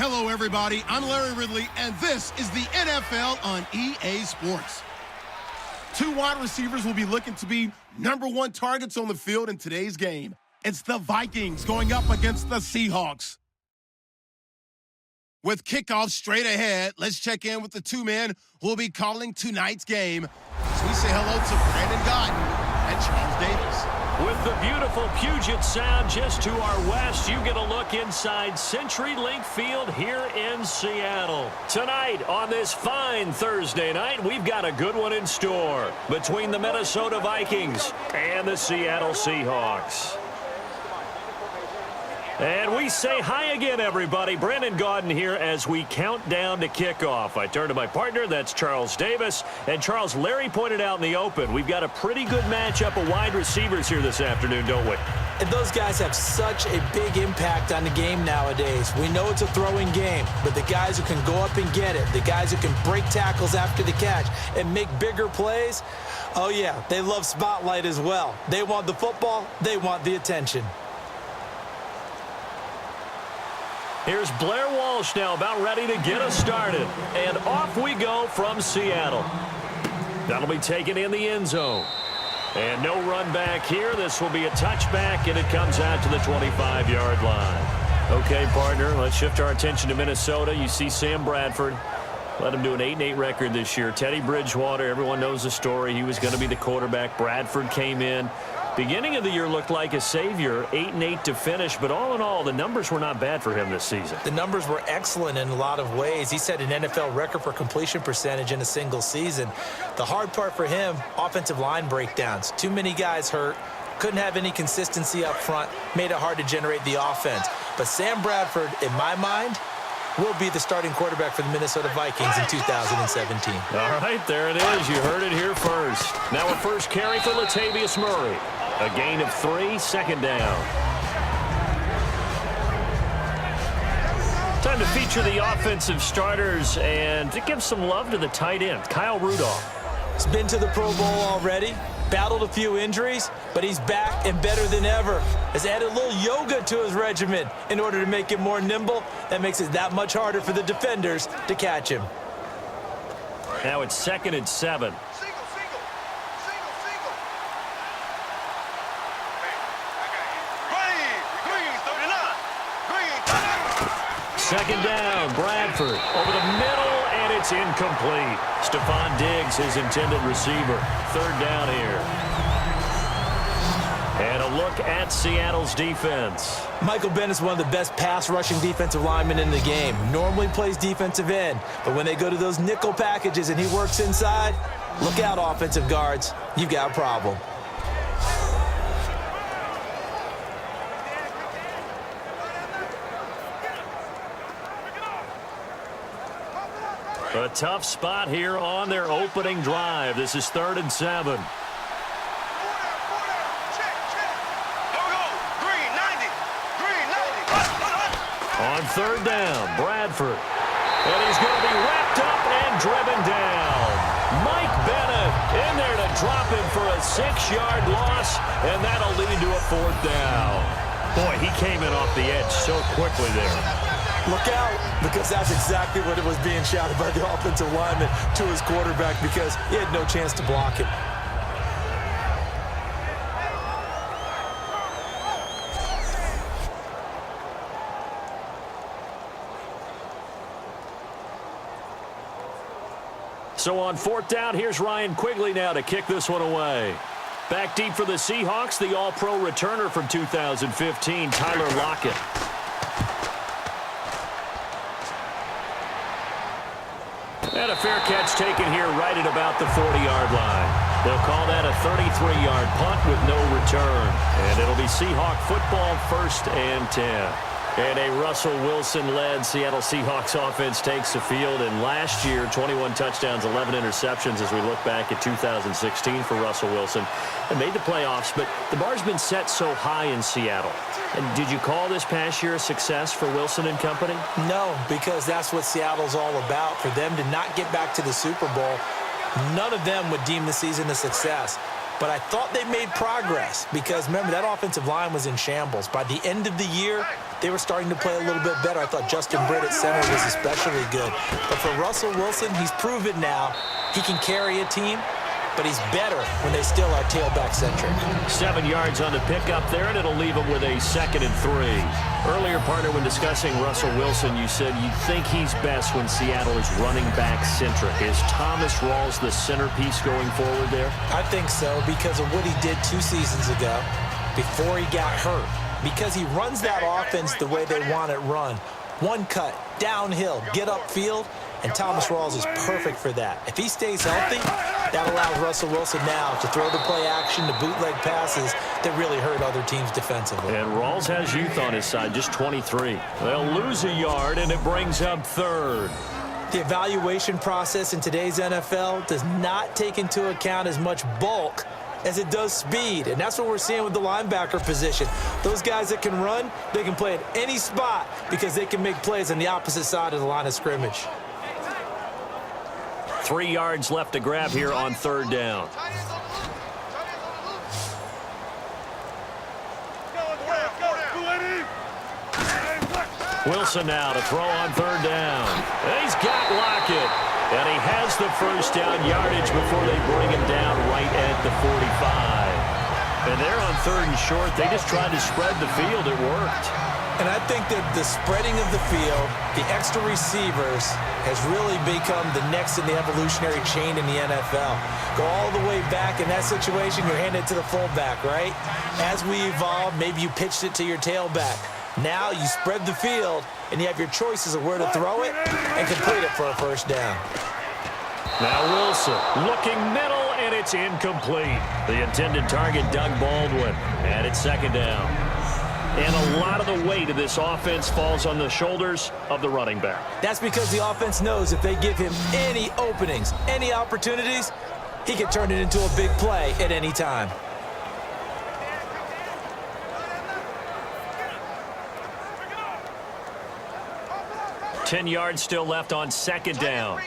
Hello, everybody. I'm Larry Ridley, and this is the NFL on EA Sports. Two wide receivers will be looking to be #1 targets on the field in today's game. It's the Vikings going up against the Seahawks. With kickoff straight ahead, let's check in with the two men who will be calling tonight's game. So we say hello to Brandon Gaudin and Charles Davis. With the beautiful Puget Sound just to our west, you get a look inside CenturyLink Field here in Seattle. Tonight, on this fine Thursday night, we've got a good one in store between the Minnesota Vikings and the Seattle Seahawks. And we say hi again, everybody. Brandon Gaudin here as we count down to kickoff. I turn to my partner, that's Charles Davis. And Charles, Larry pointed out in the open, we've got a pretty good matchup of wide receivers here this afternoon, don't we? And those guys have such a big impact on the game nowadays. We know it's a throwing game, but the guys who can go up and get it, the guys who can break tackles after the catch and make bigger plays, oh yeah, they love spotlight as well. They want the football, they want the attention. Here's Blair Walsh now about ready to get us started. And off we go from Seattle. That'll be taken in the end zone. And no run back here. This will be a touchback, and it comes out to the 25-yard line. Okay, partner, let's shift our attention to Minnesota. You see Sam Bradford. Let him do an 8-8 record this year. Teddy Bridgewater, everyone knows the story. He was going to be the quarterback. Bradford came in. Beginning of the year looked like a savior, 8-8 to finish, but all in all, the numbers were not bad for him this season. The numbers were excellent in a lot of ways. He set an NFL record for completion percentage in a single season. The hard part for him, offensive line breakdowns. Too many guys hurt, couldn't have any consistency up front, made it hard to generate the offense. But Sam Bradford, in my mind, will be the starting quarterback for the Minnesota Vikings in 2017. All right, there it is. You heard it here first. Now a first carry for Latavius Murray. A gain of 3, second down. Time to feature the offensive starters and to give some love to the tight end, Kyle Rudolph. He's been to the Pro Bowl already, battled a few injuries, but he's back and better than ever. Has added a little yoga to his regimen in order to make it more nimble. That makes it that much harder for the defenders to catch him. Now it's 2nd and 7. Second down, Bradford over the middle, and it's incomplete. Stephon Diggs, his intended receiver. 3rd down here. And a look at Seattle's defense. Michael Bennett's one of the best pass-rushing defensive linemen in the game. Normally plays defensive end, but when they go to those nickel packages and he works inside, look out, offensive guards. You've got a problem. A tough spot here on their opening drive. This is 3rd and 7. On 3rd down, Bradford. And he's going to be wrapped up and driven down. Mike Bennett in there to drop him for a 6-yard loss, and that'll lead to a 4th down. Boy, he came in off the edge so quickly there. Look out, because that's exactly what it was being shouted by the offensive lineman to his quarterback, because he had no chance to block him. So on 4th down, here's Ryan Quigley now to kick this one away. Back deep for the Seahawks, the All-Pro returner from 2015, Tyler Lockett. And a fair catch taken here right at about the 40-yard line. They'll call that a 33-yard punt with no return. And it'll be Seahawk football, 1st and 10. And a Russell Wilson-led Seattle Seahawks offense takes the field. And last year, 21 touchdowns, 11 interceptions as we look back at 2016 for Russell Wilson. And made the playoffs, but the bar's been set so high in Seattle. And did you call this past year a success for Wilson and company? No, because that's what Seattle's all about. For them to not get back to the Super Bowl, none of them would deem the season a success. but I thought they made progress because, remember, that offensive line was in shambles. By the end of the year, they were starting to play a little bit better. I thought Justin Britt at center was especially good. But for Russell Wilson, he's proven now he can carry a team, but he's better when they still are tailback-centric. 7 yards on the pickup there, and it'll leave him with a 2nd and 3. Earlier, partner, when discussing Russell Wilson, you said you think he's best when Seattle is running back-centric. Is Thomas Rawls the centerpiece going forward there? I think so because of what he did 2 seasons ago before he got hurt. Because he runs that offense the way they want it run. One cut, downhill, get upfield, and Thomas Rawls is perfect for that. If he stays healthy, that allows Russell Wilson now to throw the play action, the bootleg passes that really hurt other teams defensively. And Rawls has youth on his side, just 23. They'll lose a yard, and it brings up 3rd. The evaluation process in today's NFL does not take into account as much bulk as it does speed, and that's what we're seeing with the linebacker position. Those guys that can run, they can play at any spot because they can make plays on the opposite side of the line of scrimmage. 3 yards left to grab here on 3rd down. Wilson now to throw on 3rd down. He's got Lockett. And he has the 1st down yardage before they bring him down right at the 45. And they're on 3rd and short. They just tried to spread the field. It worked. And I think that the spreading of the field, the extra receivers, has really become the next in the evolutionary chain in the NFL. Go all the way back in that situation, you're handed it to the fullback, right? As we evolve, maybe you pitched it to your tailback. Now you spread the field, and you have your choices of where to throw it and complete it for a 1st down. Now Wilson looking middle, and it's incomplete. The intended target, Doug Baldwin, and it's 2nd down. And a lot of the weight of this offense falls on the shoulders of the running back. That's because the offense knows if they give him any openings, any opportunities, he can turn it into a big play at any time. Ten yards still left on 2nd down.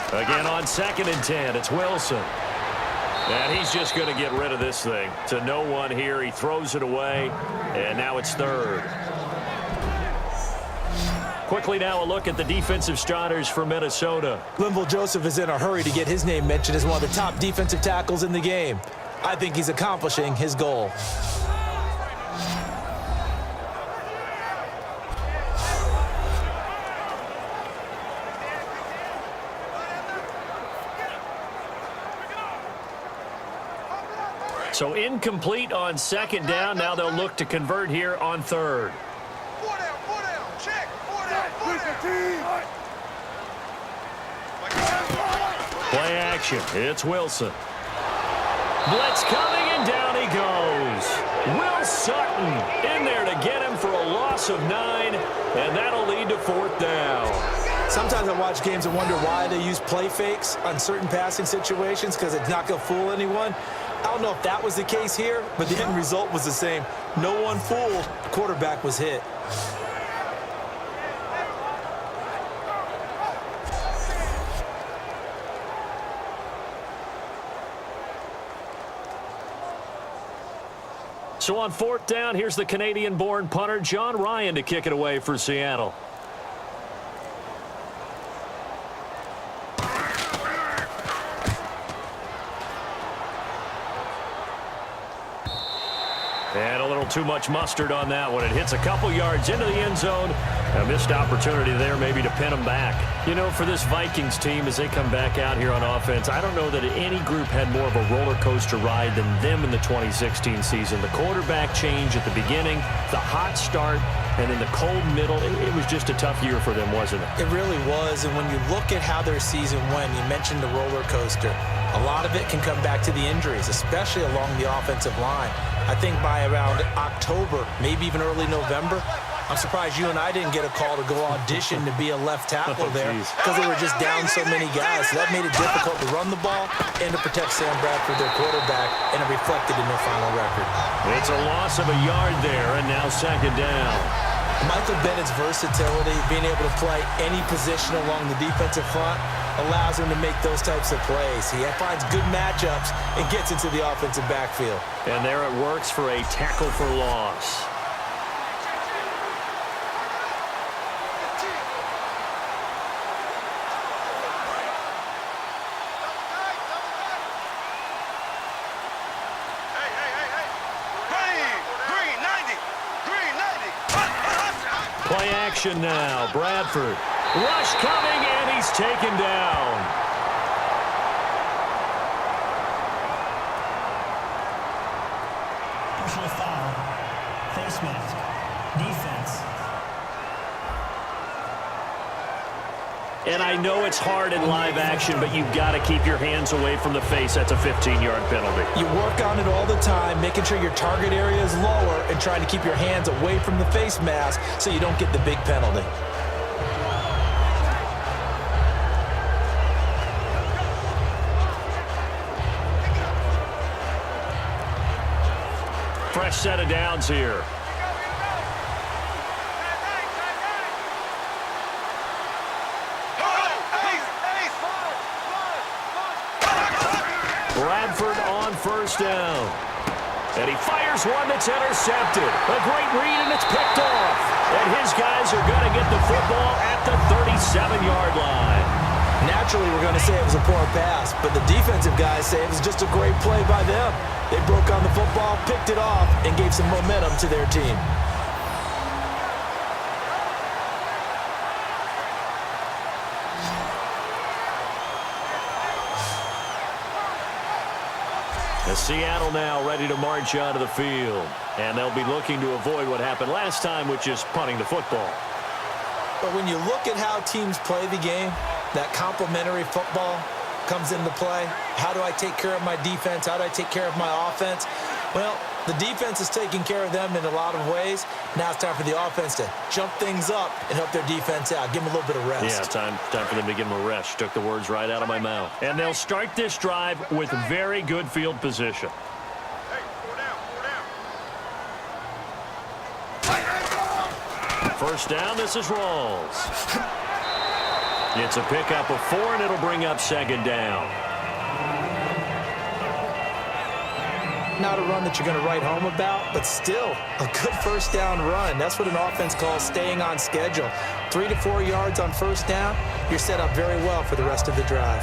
Again on 2nd and 10, it's Wilson. And he's just going to get rid of this thing. To no one here, he throws it away, and now it's 3rd. Quickly now a look at the defensive starters for Minnesota. Linval Joseph is in a hurry to get his name mentioned as one of the top defensive tackles in the game. I think he's accomplishing his goal. So incomplete on 2nd down. Now they'll look to convert here on 3rd. Play action. It's Wilson. Blitz coming, and down he goes. Will Sutton in there to get him for a loss of 9, and that'll lead to 4th down. Sometimes I watch games and wonder why they use play fakes on certain passing situations because it's not going to fool anyone. I don't know if that was the case here, but the end result was the same. No one fooled. The quarterback was hit. So on 4th down, here's the Canadian-born punter, John Ryan, to kick it away for Seattle. And a little too much mustard on that one. It hits a couple yards into the end zone. A missed opportunity there maybe to pin them back. You know, for this Vikings team, as they come back out here on offense, I don't know that any group had more of a roller coaster ride than them in the 2016 season. The quarterback change at the beginning, the hot start, and then the cold middle. It was just a tough year for them, wasn't it? It really was, and when you look at how their season went, you mentioned the roller coaster. A lot of it can come back to the injuries, especially along the offensive line. I think by around October, maybe even early November, I'm surprised you and I didn't get a call to go audition to be a left tackle there because they were just down so many guys. So that made it difficult to run the ball and to protect Sam Bradford, their quarterback, and it reflected in their final record. It's a loss of a yard there, and now 2nd down. Michael Bennett's versatility, being able to play any position along the defensive front, allows him to make those types of plays. He finds good matchups and gets into the offensive backfield. And there it works for a tackle for loss. Play action now. Bradford. Rush coming, and he's taken down. Personal foul. Face mask. Defense. And I know it's hard in live action, but you've got to keep your hands away from the face. That's a 15-yard penalty. You work on it all the time, making sure your target area is lower and trying to keep your hands away from the face mask so you don't get the big penalty. Fresh set of downs here. Bradford on first down. And he fires one that's intercepted. A great read, and it's picked off. And his guys are going to get the football at the 37-yard line. Naturally, we're going to say it was a poor pass, but the defensive guys say it was just a great play by them. They broke on the football, picked it off, and gave some momentum to their team. Seattle now ready to march onto the field. And they'll be looking to avoid what happened last time, which is punting the football. But when you look at how teams play the game, that complementary football comes into play. How do I take care of my defense? How do I take care of my offense? Well, the defense is taking care of them in a lot of ways. Now it's time for the offense to jump things up and help their defense out. Give them a little bit of rest. Yeah, time for them to give them a rest. Took the words right out of my mouth. And they'll start this drive with very good field position. First down, this is Rawls. It's a pickup of 4, and it'll bring up second down. Not a run that you're going to write home about, but still a good first down run. That's what an offense calls staying on schedule. 3 to 4 yards on first down, you're set up very well for the rest of the drive.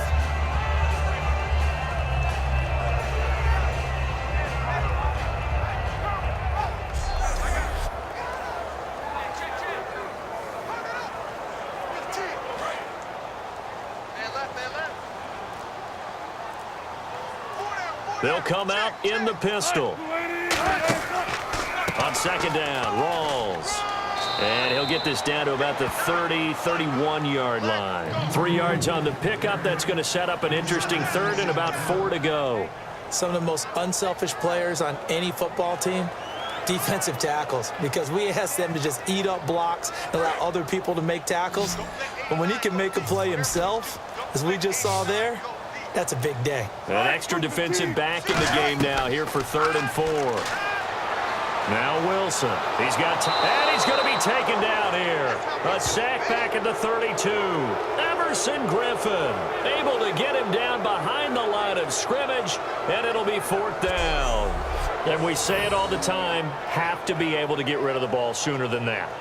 They'll come out in the pistol. On second down, Rawls. And he'll get this down to about the 30, 31-yard line. 3 yards on the pickup. That's going to set up an interesting third and about 4 to go. Some of the most unselfish players on any football team, defensive tackles, because we ask them to just eat up blocks and allow other people to make tackles. But when he can make a play himself, as we just saw there, that's a big day. An extra defensive back in the game now here for 3rd and 4. Now Wilson. He's got time, and he's going to be taken down here. A sack back at the 32. Everson Griffin able to get him down behind the line of scrimmage, and it'll be 4th down. And we say it all the time, have to be able to get rid of the ball sooner than that.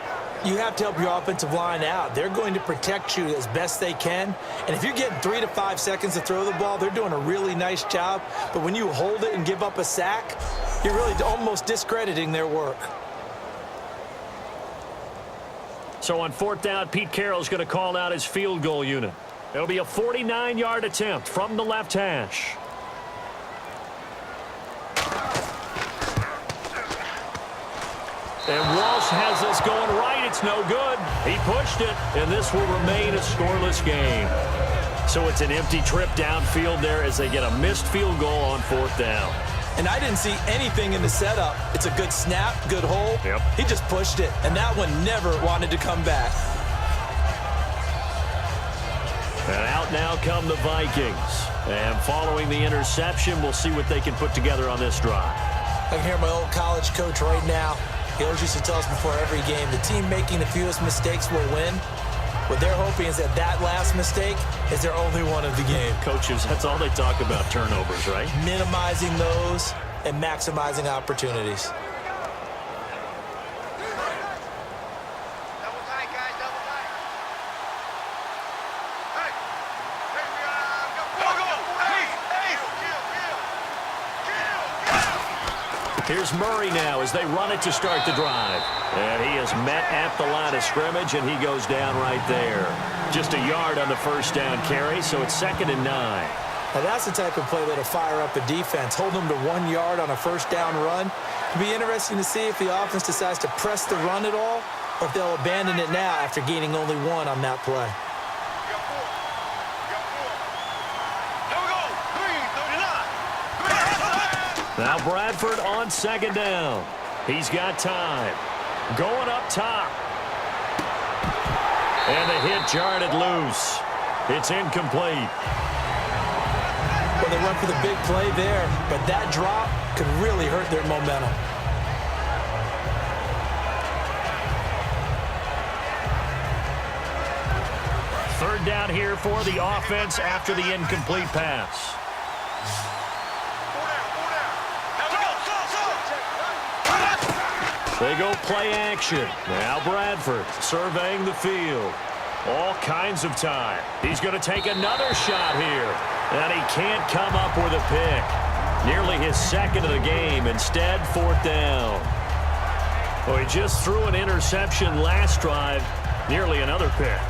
You have to help your offensive line out. They're going to protect you as best they can. And if you're getting 3 to 5 seconds to throw the ball, they're doing a really nice job. But when you hold it and give up a sack, you're really almost discrediting their work. So on 4th down, Pete Carroll's going to call out his field goal unit. It'll be a 49-yard attempt from the left hash. And Walsh has this going right. It's no good. He pushed it, and this will remain a scoreless game. So it's an empty trip downfield there as they get a missed field goal on 4th down. And I didn't see anything in the setup. It's a good snap, good hole. Yep. He just pushed it, and that one never wanted to come back. And out now come the Vikings. And following the interception, we'll see what they can put together on this drive. I can hear my old college coach right now. He always used to tell us before every game, the team making the fewest mistakes will win. What they're hoping is that that last mistake is their only one of the game. Coaches, that's all they talk about, turnovers, right? Minimizing those and maximizing opportunities. Here's Murray now as they run it to start the drive. And he is met at the line of scrimmage, and he goes down right there. Just a yard on the first down carry, so it's 2nd and 9. Now that's the type of play that'll fire up a defense. Hold them to 1 yard on a first down run. It'll be interesting to see if the offense decides to press the run at all, or if they'll abandon it now after gaining only 1 on that play. Now Bradford on 2nd down. He's got time. Going up top. And the hit jarred it loose. It's incomplete. Well, they went for the big play there, but that drop could really hurt their momentum. Third down here for the offense after the incomplete pass. They go play action. Now Bradford surveying the field. All kinds of time. He's going to take another shot here. And he can't come up with a pick. Nearly his 2nd of the game. Instead, 4th down. Well, he just threw an interception last drive. Nearly another pick.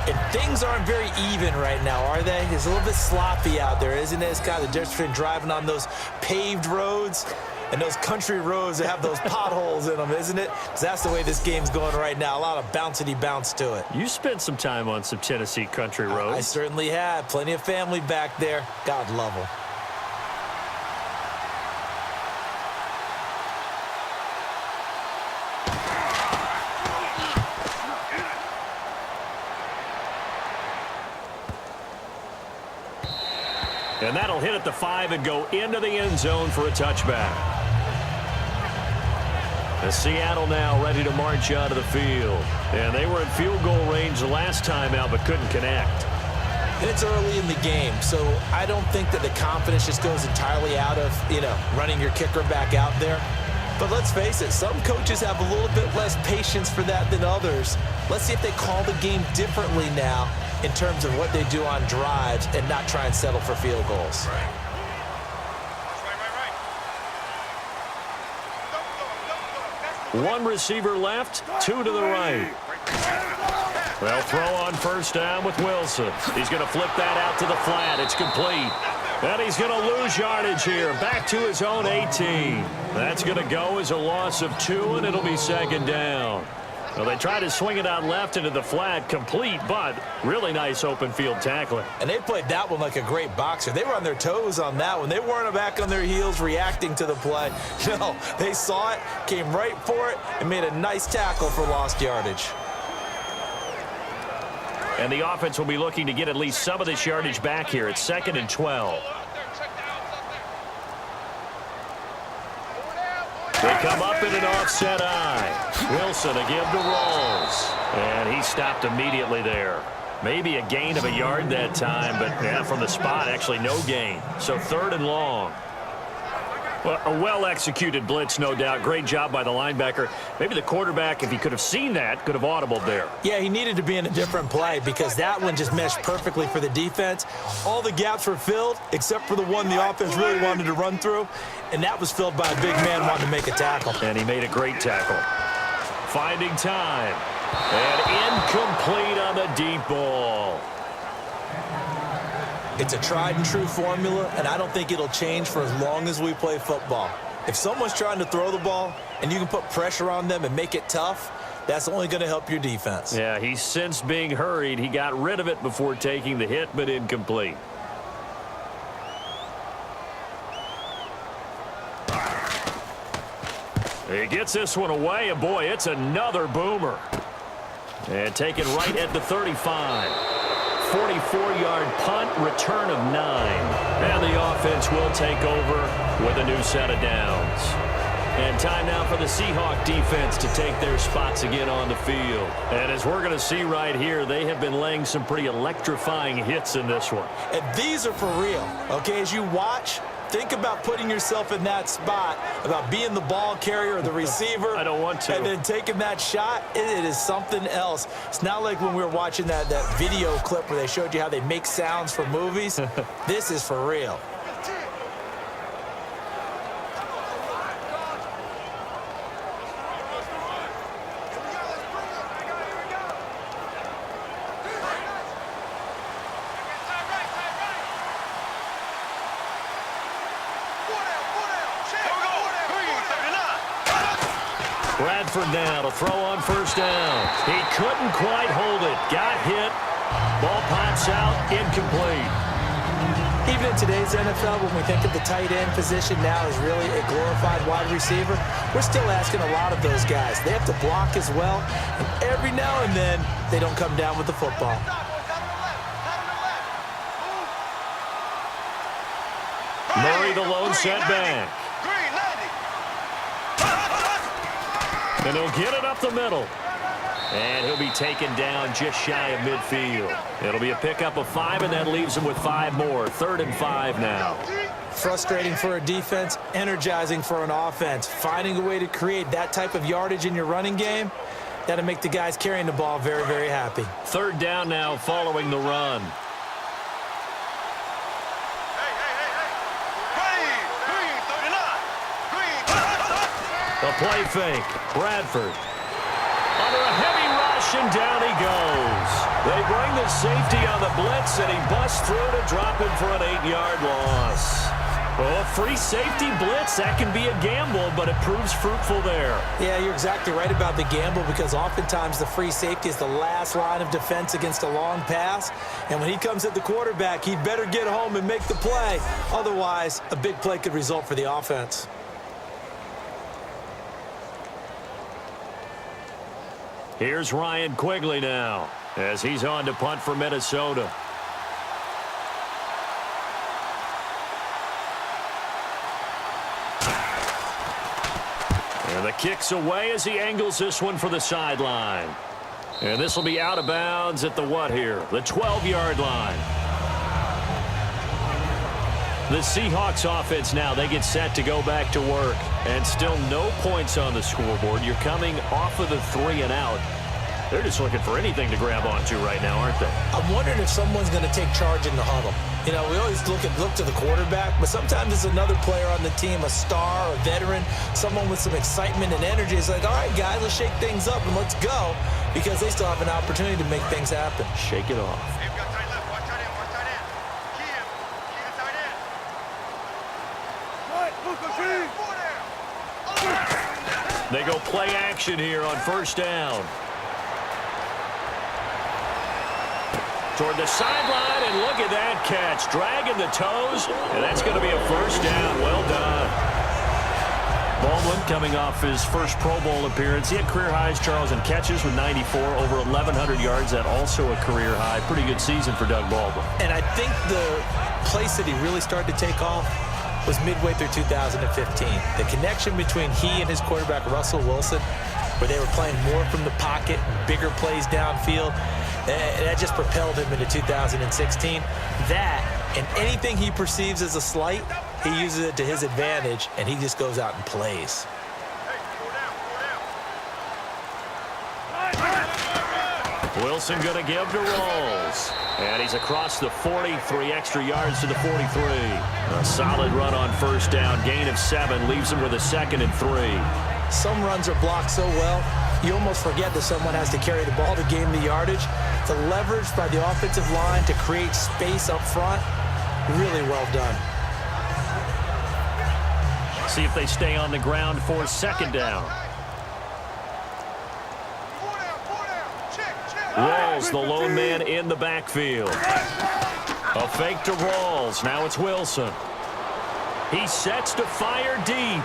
And things aren't very even right now, are they? It's a little bit sloppy out there, isn't it? It's kind of the difference between driving on those paved roads and those country roads that have those potholes in them, isn't it? 'Cause that's the way this game's going right now. A lot of bouncy bounce to it. You spent some time on some Tennessee country roads. I certainly have. Plenty of family back there. God love them. And that'll hit at the 5 and go into the end zone for a touchback. And Seattle now ready to march out of the field. And they were in field goal range the last time out but couldn't connect. And it's early in the game, so I don't think that the confidence just goes entirely out of, running your kicker back out there. But let's face it, some coaches have a little bit less patience for that than others. Let's see if they call the game differently now in terms of what they do on drives and not try and settle for field goals. One receiver left, 2 to the right. They'll throw on first down with Wilson. He's going to flip that out to the flat. It's complete. And he's going to lose yardage here. Back to his own 18. That's going to go as a loss of 2, and it'll be 2nd down. Well, they tried to swing it out left into the flat, complete, but really nice open field tackling. And they played that one like a great boxer. They were on their toes on that one. They weren't back on their heels reacting to the play. No, they saw it, came right for it, and made a nice tackle for lost yardage. And the offense will be looking to get at least some of this yardage back here. It's 2nd and 12. They come up in an offset eye. Wilson again to Rolls. And he stopped immediately there. Maybe a gain of a yard that time, but from the spot, actually no gain. So 3rd and long. Well, a well-executed blitz, no doubt. Great job by the linebacker. Maybe the quarterback, if he could have seen that, could have audibled there. Yeah, he needed to be in a different play because that one just meshed perfectly for the defense. All the gaps were filled except for the one the offense really wanted to run through, and that was filled by a big man wanting to make a tackle. And he made a great tackle. Finding time. And incomplete on the deep ball. It's a tried-and-true formula, and I don't think it'll change for as long as we play football. If someone's trying to throw the ball and you can put pressure on them and make it tough, that's only going to help your defense. Yeah, he's since being hurried. He got rid of it before taking the hit, but incomplete. He gets this one away, and boy, it's another boomer. And taken right at the 35. 44-yard punt, return of 9. And the offense will take over with a new set of downs. And time now for the Seahawks defense to take their spots again on the field. And as we're going to see right here, they have been laying some pretty electrifying hits in this one. And these are for real, okay? As you watch, think about putting yourself in that spot, about being the ball carrier or the receiver. I don't want to. And then taking that shot, it is something else. It's not like when we were watching that video clip where they showed you how they make sounds for movies. This is for real. Bradford now to throw on first down. He couldn't quite hold it. Got hit. Ball pops out. Incomplete. Even in today's NFL, when we think of the tight end position now as really a glorified wide receiver, we're still asking a lot of those guys. They have to block as well, and every now and then, they don't come down with the football. Murray the lone setback. And he'll get it up the middle. And he'll be taken down just shy of midfield. It'll be a pickup of 5, and that leaves him with 5 more. 3rd and 5 now. Frustrating for a defense, energizing for an offense. Finding a way to create that type of yardage in your running game, that'll make the guys carrying the ball very, very happy. 3rd down now following the run. A play fake. Bradford. Under a heavy rush, and down he goes. They bring the safety on the blitz, and he busts through to drop him for an 8-yard loss. Well, a free safety blitz, that can be a gamble, but it proves fruitful there. Yeah, you're exactly right about the gamble, because oftentimes the free safety is the last line of defense against a long pass. And when he comes at the quarterback, he'd better get home and make the play. Otherwise, a big play could result for the offense. Here's Ryan Quigley now as he's on to punt for Minnesota. And the kick's away as he angles this one for the sideline. And this will be out of bounds at the what here? The 12-yard line. The Seahawks offense now, they get set to go back to work. And still no points on the scoreboard. You're coming off of the 3 and out. They're just looking for anything to grab onto right now, aren't they? I'm wondering if someone's going to take charge in the huddle. You know, we always look to the quarterback, but sometimes it's another player on the team, a star, a veteran, someone with some excitement and energy. It's like, all right, guys, let's shake things up and let's go, because they still have an opportunity to make things happen. Shake it off. They go play action here on first down. Toward the sideline, and look at that catch. Dragging the toes, and that's going to be a first down. Well done. Baldwin coming off his first Pro Bowl appearance. He had career highs, Charles, in catches with 94, over 1,100 yards. That also a career high. Pretty good season for Doug Baldwin. And I think the place that he really started to take off was midway through 2015. The connection between he and his quarterback, Russell Wilson, where they were playing more from the pocket, bigger plays downfield, that just propelled him into 2016. That, and anything he perceives as a slight, he uses it to his advantage, and he just goes out and plays. Wilson going to give to Rolls. And he's across the 40, 3 extra yards to the 43. A solid run on first down. Gain of 7 leaves him with a 2nd and 3. Some runs are blocked so well, you almost forget that someone has to carry the ball to gain the yardage. The leverage by the offensive line to create space up front, really well done. See if they stay on the ground for 2nd down. Rolls, the lone man in the backfield. A fake to Rolls. Now it's Wilson. He sets to fire deep.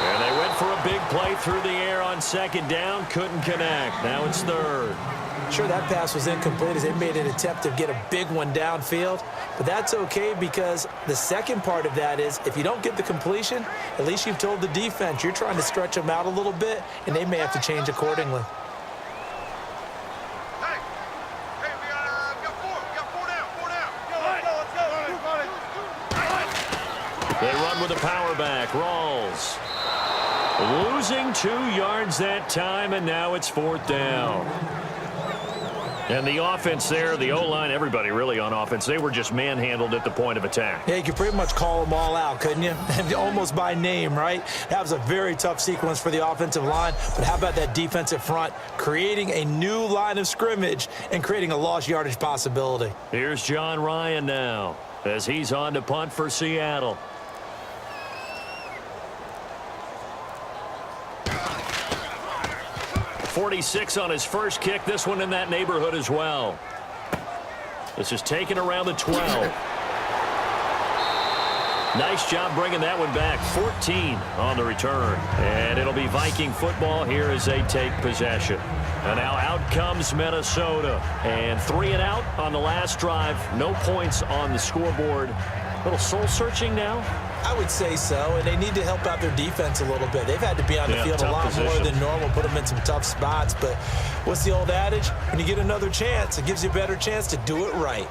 And they went for a big play through the air on second down. Couldn't connect. Now it's third. Sure, that pass was incomplete as they made an attempt to get a big one downfield. But that's okay because the second part of that is if you don't get the completion, at least you've told the defense you're trying to stretch them out a little bit, and they may have to change accordingly. They run with a power back. Rawls losing 2 yards that time, and now it's fourth down. And the offense there, the O-line, everybody really on offense, they were just manhandled at the point of attack. Yeah, you could pretty much call them all out, couldn't you? Almost by name, right? That was a very tough sequence for the offensive line. But how about that defensive front creating a new line of scrimmage and creating a lost yardage possibility? Here's John Ryan now as he's on to punt for Seattle. .46 on his first kick. This one in that neighborhood as well. This is taken around the 12. Nice job bringing that one back. 14 on the return. And it'll be Viking football here as they take possession. And now out comes Minnesota. And 3 and out on the last drive. No points on the scoreboard. A little soul-searching now. I would say so, and they need to help out their defense a little bit. They've had to be on the field a lot more than normal, put them in some tough spots. But what's the old adage? When you get another chance, it gives you a better chance to do it right.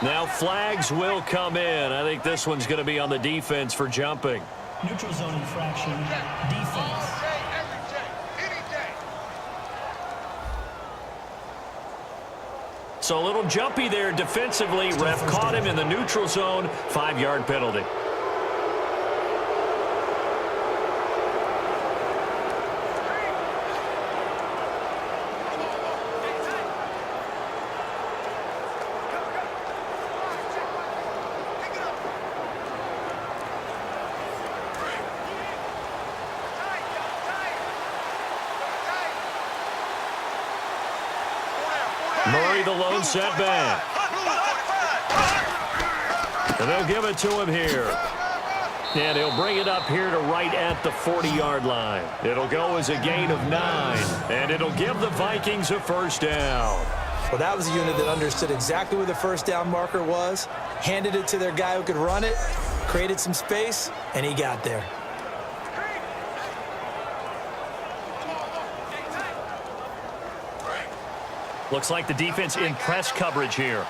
Now flags will come in. I think this one's going to be on the defense for jumping. Neutral zone infraction, defense. So a little jumpy there defensively. Ref caught him in the neutral zone. 5-yard penalty. Murray, the lone setback. And they'll give it to him here. And he'll bring it up here to right at the 40-yard line. It'll go as a gain of 9. And it'll give the Vikings a first down. Well, that was a unit that understood exactly where the first down marker was, handed it to their guy who could run it, created some space, and he got there. Looks like the defense in press coverage here.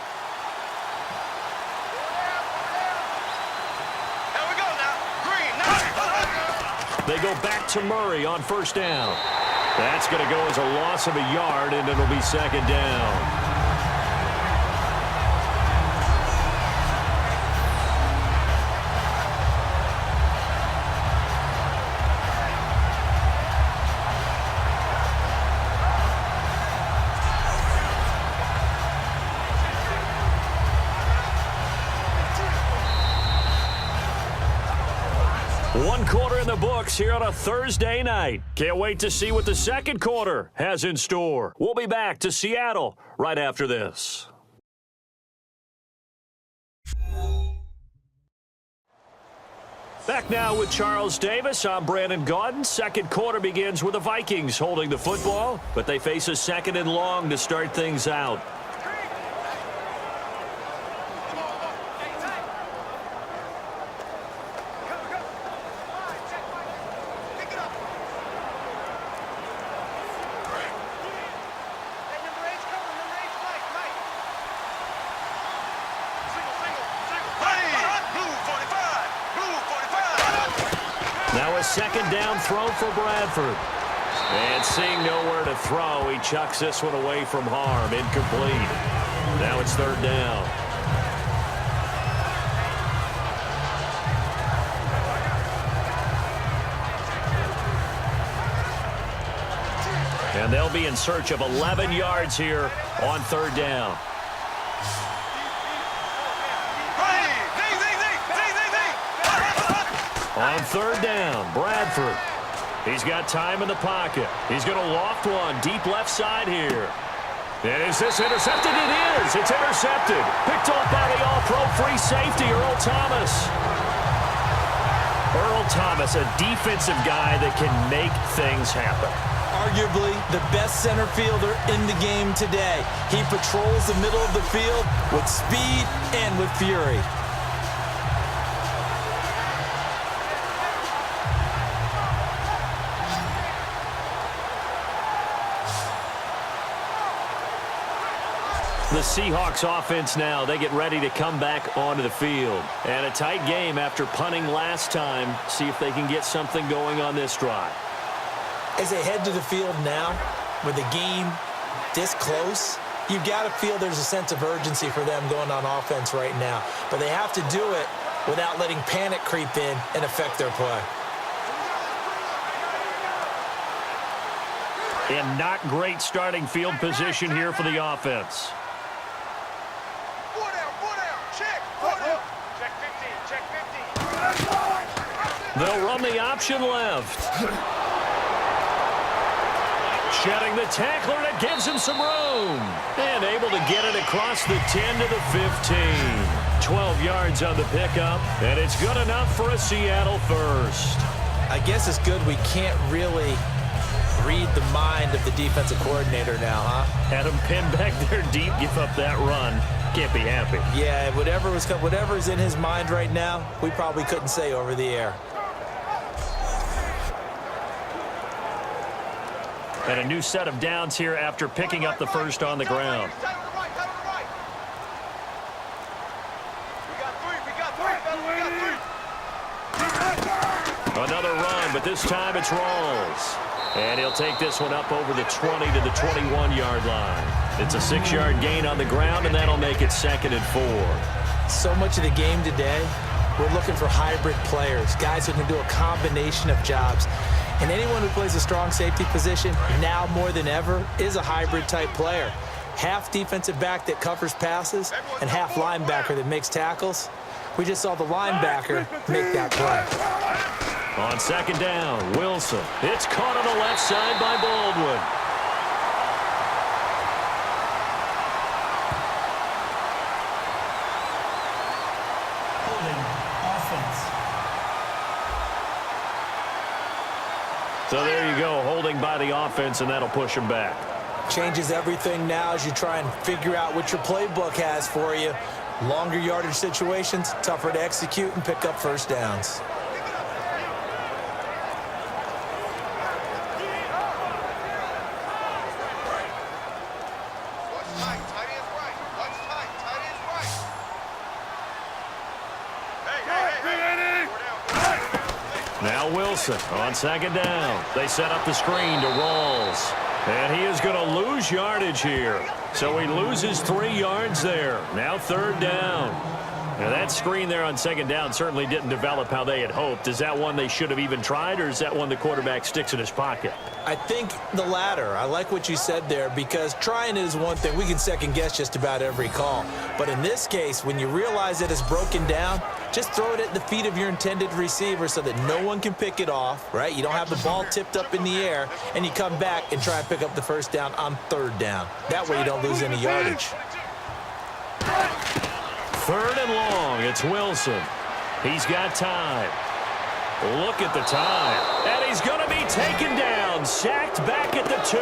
They go back to Murray on first down. That's going to go as a loss of a yard, and it'll be second down. One quarter in the books here on a Thursday night. Can't wait to see what the second quarter has in store. We'll be back to Seattle right after this. Back now with Charles Davis. I'm Brandon Gaudin. Second quarter begins with the Vikings holding the football, but they face a second and long to start things out. Now a second down throw for Bradford. And seeing nowhere to throw, he chucks this one away from harm. Incomplete. Now it's third down. And they'll be in search of 11 yards here on third down. On third down, Bradford. He's got time in the pocket. He's going to loft one deep left side here. And is this intercepted? It is. It's intercepted. Picked off by the all-pro free safety, Earl Thomas. Earl Thomas, a defensive guy that can make things happen. Arguably the best center fielder in the game today. He patrols the middle of the field with speed and with fury. The Seahawks offense now, they get ready to come back onto the field. And a tight game after punting last time. See if they can get something going on this drive. As they head to the field now, with the game this close, you've got to feel there's a sense of urgency for them going on offense right now. But they have to do it without letting panic creep in and affect their play. And not great starting field position here for the offense. They'll run the option left. Shedding the tackler, and it gives him some room. And able to get it across the 10 to the 15. 12 yards on the pickup, and it's good enough for a Seattle first. I guess it's good we can't really read the mind of the defensive coordinator now, huh? Had him pinned back there deep, give up that run. Can't be happy. Yeah, whatever's in his mind right now, we probably couldn't say over the air. And a new set of downs here after picking up the first on the ground. Another run, but this time it's Rawls. And he'll take this one up over the 20 to the 21-yard line. It's a 6-yard gain on the ground, and that'll make it 2nd and 4. So much of the game today, we're looking for hybrid players, guys who can do a combination of jobs. And anyone who plays a strong safety position, now more than ever, is a hybrid-type player. Half defensive back that covers passes and half linebacker that makes tackles. We just saw the linebacker make that play. On 2nd down, Wilson. It's caught on the left side by Baldwin. Holding offense. So there you go, holding by the offense, and that'll push him back. Changes everything now as you try and figure out what your playbook has for you. Longer yardage situations, tougher to execute and pick up first downs. Now Wilson on 2nd down. They set up the screen to Rawls. And he is going to lose yardage here. So he loses 3 yards there. Now 3rd down. Now that screen there on 2nd down certainly didn't develop how they had hoped. Is that one they should have even tried, or is that one the quarterback sticks in his pocket? I think the latter. I like what you said there, because trying is one thing. We can second guess just about every call. But in this case, when you realize that it's broken down, just throw it at the feet of your intended receiver so that no one can pick it off, right? You don't have the ball tipped up in the air, and you come back and try and pick up the first down on 3rd down. That way you don't lose any yardage. 3rd and long. It's Wilson. He's got time. Look at the time. And he's going to be taken down. Sacked back at the 2.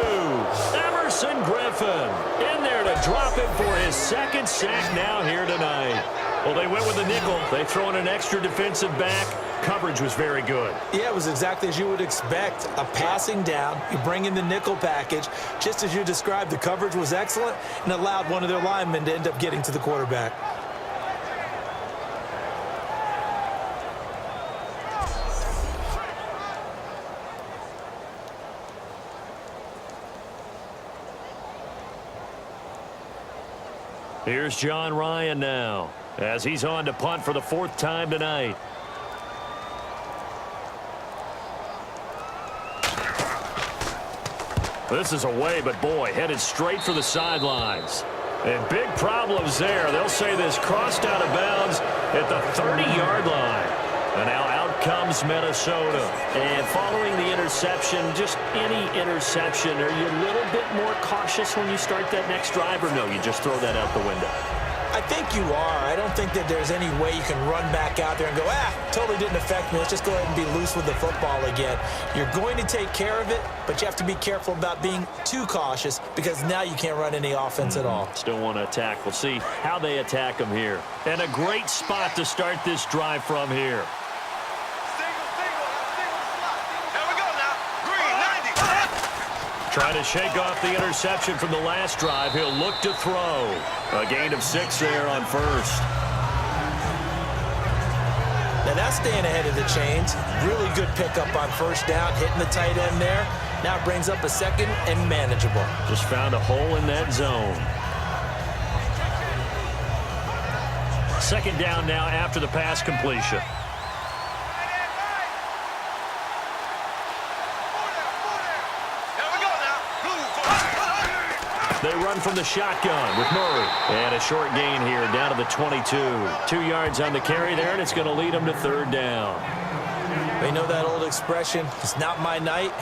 Emerson Griffin in there to drop him for his 2nd sack now here tonight. Well, they went with the nickel. They throw in an extra defensive back. Coverage was very good. Yeah, it was exactly as you would expect. A passing down. You bring in the nickel package. Just as you described, the coverage was excellent and allowed one of their linemen to end up getting to the quarterback. Here's John Ryan now, as he's on to punt for the 4th time tonight. This is away, but boy, headed straight for the sidelines. And big problems there. They'll say this crossed out of bounds at the 30-yard line. And now out comes comes Minnesota. And following the interception, just any interception, are you a little bit more cautious when you start that next drive, or no, you just throw that out the window? I think you are. I don't think that there's any way you can run back out there and go, totally didn't affect me. Let's just go ahead and be loose with the football again. You're going to take care of it, but you have to be careful about being too cautious because now you can't run any offense at all. Still want to attack. We'll see how they attack them here. And a great spot to start this drive from here. Trying to shake off the interception from the last drive. He'll look to throw. A gain of 6 there on first. Now that's staying ahead of the chains. Really good pickup on first down, hitting the tight end there. Now brings up a second and manageable. Just found a hole in that zone. Second down now after the pass completion. They run from the shotgun with Murray. And a short gain here down to the 22. 2 yards on the carry there, and it's going to lead them to third down. They know that old expression, it's not my night.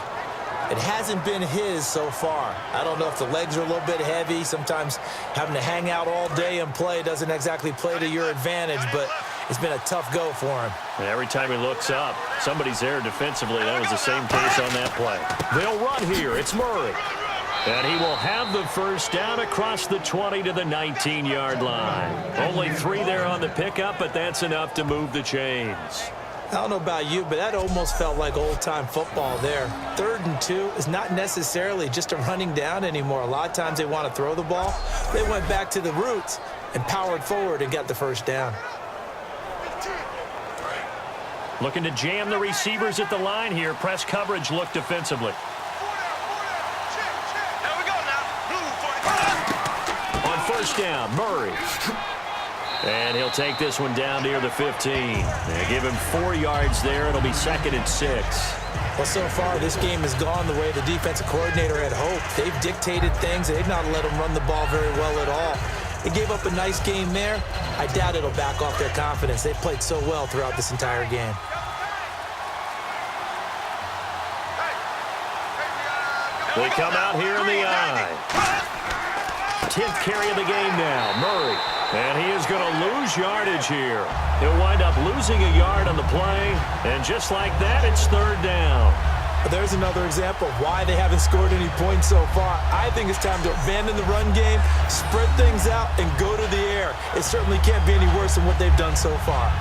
It hasn't been his so far. I don't know if the legs are a little bit heavy. Sometimes having to hang out all day and play doesn't exactly play to your advantage, but it's been a tough go for him. And every time he looks up, somebody's there defensively. That was the same case on that play. They'll run here. It's Murray. And he will have the first down across the 20 to the 19-yard line. Only 3 there on the pickup, but that's enough to move the chains. I don't know about you, but that almost felt like old-time football there. 3rd and 2 is not necessarily just a running down anymore. A lot of times they want to throw the ball. They went back to the roots and powered forward and got the first down. Looking to jam the receivers at the line here. Press coverage look defensively. First down, Murray. And he'll take this one down near the 15. They give him 4 yards there. It'll be 2nd and 6. Well, so far, this game has gone the way the defensive coordinator had hoped. They've dictated things. They've not let them run the ball very well at all. They gave up a nice game there. I doubt it'll back off their confidence. They've played so well throughout this entire game. They come out here in the eye. 10th carry of the game now, Murray. And he is going to lose yardage here. He'll wind up losing a yard on the play. And just like that, it's third down. There's another example of why they haven't scored any points so far. I think it's time to abandon the run game, spread things out, and go to the air. It certainly can't be any worse than what they've done so far.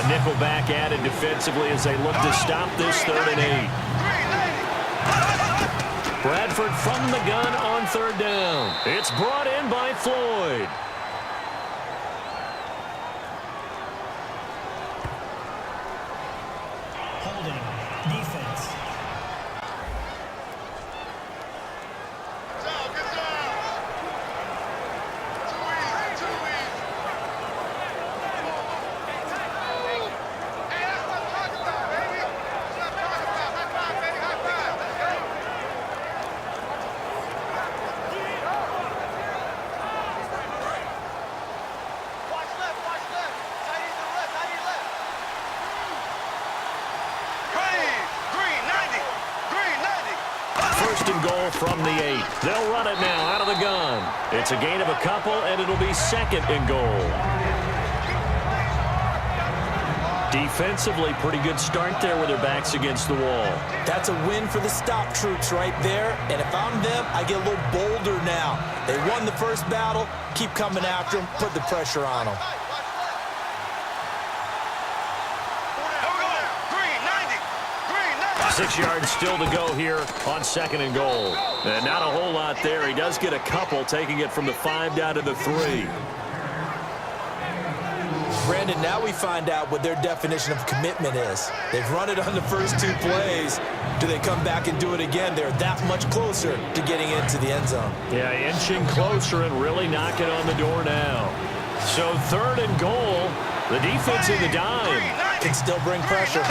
Nickelback added defensively as they look to stop this 3rd and 8. Bradford from the gun on 3rd down. It's brought in by Floyd. Holding. Defense. Goal from the 8. They'll run it now out of the gun. It's a gain of a couple, and it'll be 2nd and goal. Defensively, pretty good start there with their backs against the wall. That's a win for the stop troops right there. And if I'm them, I get a little bolder now. They won the first battle. Keep coming after them. Put the pressure on them. 6 yards still to go here on 2nd and goal. And not a whole lot there. He does get a couple, taking it from the 5 down to the 3. Brandon, now we find out what their definition of commitment is. They've run it on the first 2 plays. Do they come back and do it again? They're that much closer to getting into the end zone. Yeah, inching closer and really knocking on the door now. So 3rd and goal. The defense in the dime. Can still bring pressure.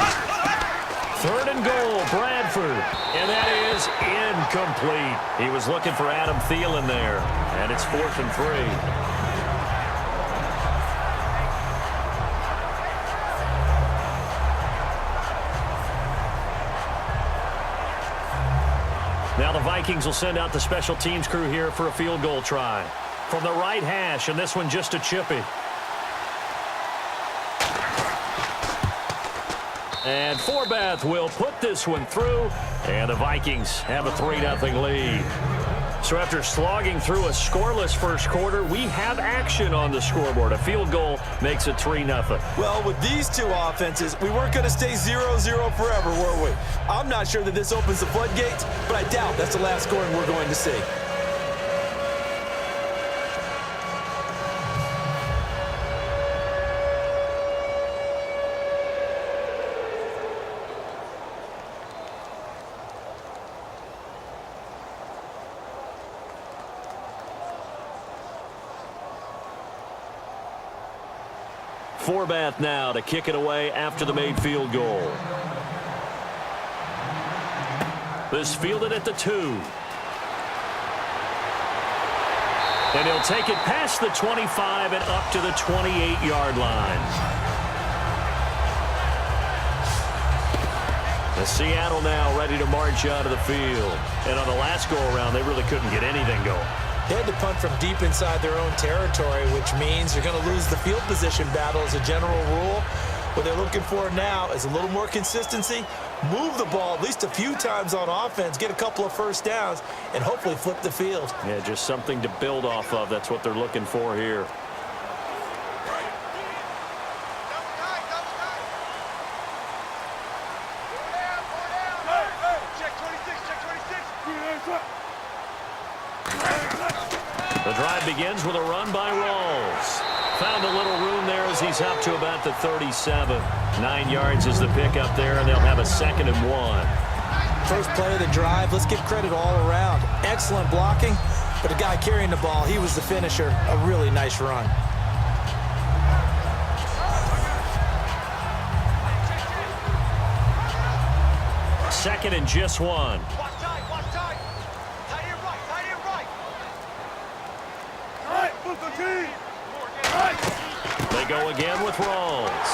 Third and goal, Bradford. And that is incomplete. He was looking for Adam Thielen there. And it's 4th and 3. Now the Vikings will send out the special teams crew here for a field goal try. From the right hash, and this one just a chippy. And Forbath will put this one through, and the Vikings have a 3-0 lead. So after slogging through a scoreless first quarter, we have action on the scoreboard. A field goal makes it 3-0. Well, with these two offenses, we weren't going to stay 0-0 forever, were we? I'm not sure that this opens the floodgates, but I doubt that's the last scoring we're going to see. Forbath now to kick it away after the made field goal. This fielded at the 2. And he'll take it past the 25 and up to the 28-yard line. The Seattle now ready to march out of the field. And on the last go-around, they really couldn't get anything going. They had to punt from deep inside their own territory, which means you're going to lose the field position battle as a general rule. What they're looking for now is a little more consistency, move the ball at least a few times on offense, get a couple of first downs, and hopefully flip the field. Yeah, just something to build off of. That's what they're looking for here. The drive begins with a run by Rawls. Found a little room there as he's up to about the 37. 9 yards is the pickup there, and they'll have a 2nd and 1. First play of the drive, let's give credit all around. Excellent blocking, but the guy carrying the ball, he was the finisher. A really nice run. Second and just 1. They go again with Rawls.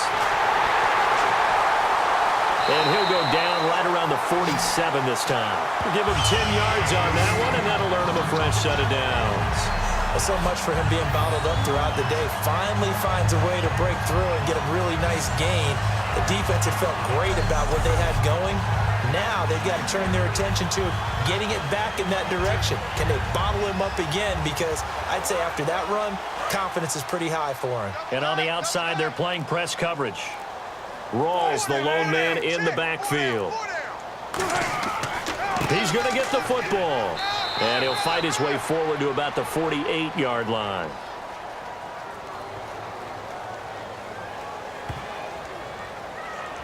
And he'll go down right around the 47 this time. We'll give him 10 yards on that one, and that'll earn him a fresh set of downs. So much for him being bottled up throughout the day. Finally finds a way to break through and get a really nice gain. The defense had felt great about what they had going. Now they've got to turn their attention to getting it back in that direction. Can they bottle him up again? Because I'd say after that run, confidence is pretty high for him. And on the outside, they're playing press coverage. Rawls, the lone man in the backfield. He's going to get the football. And he'll fight his way forward to about the 48-yard line.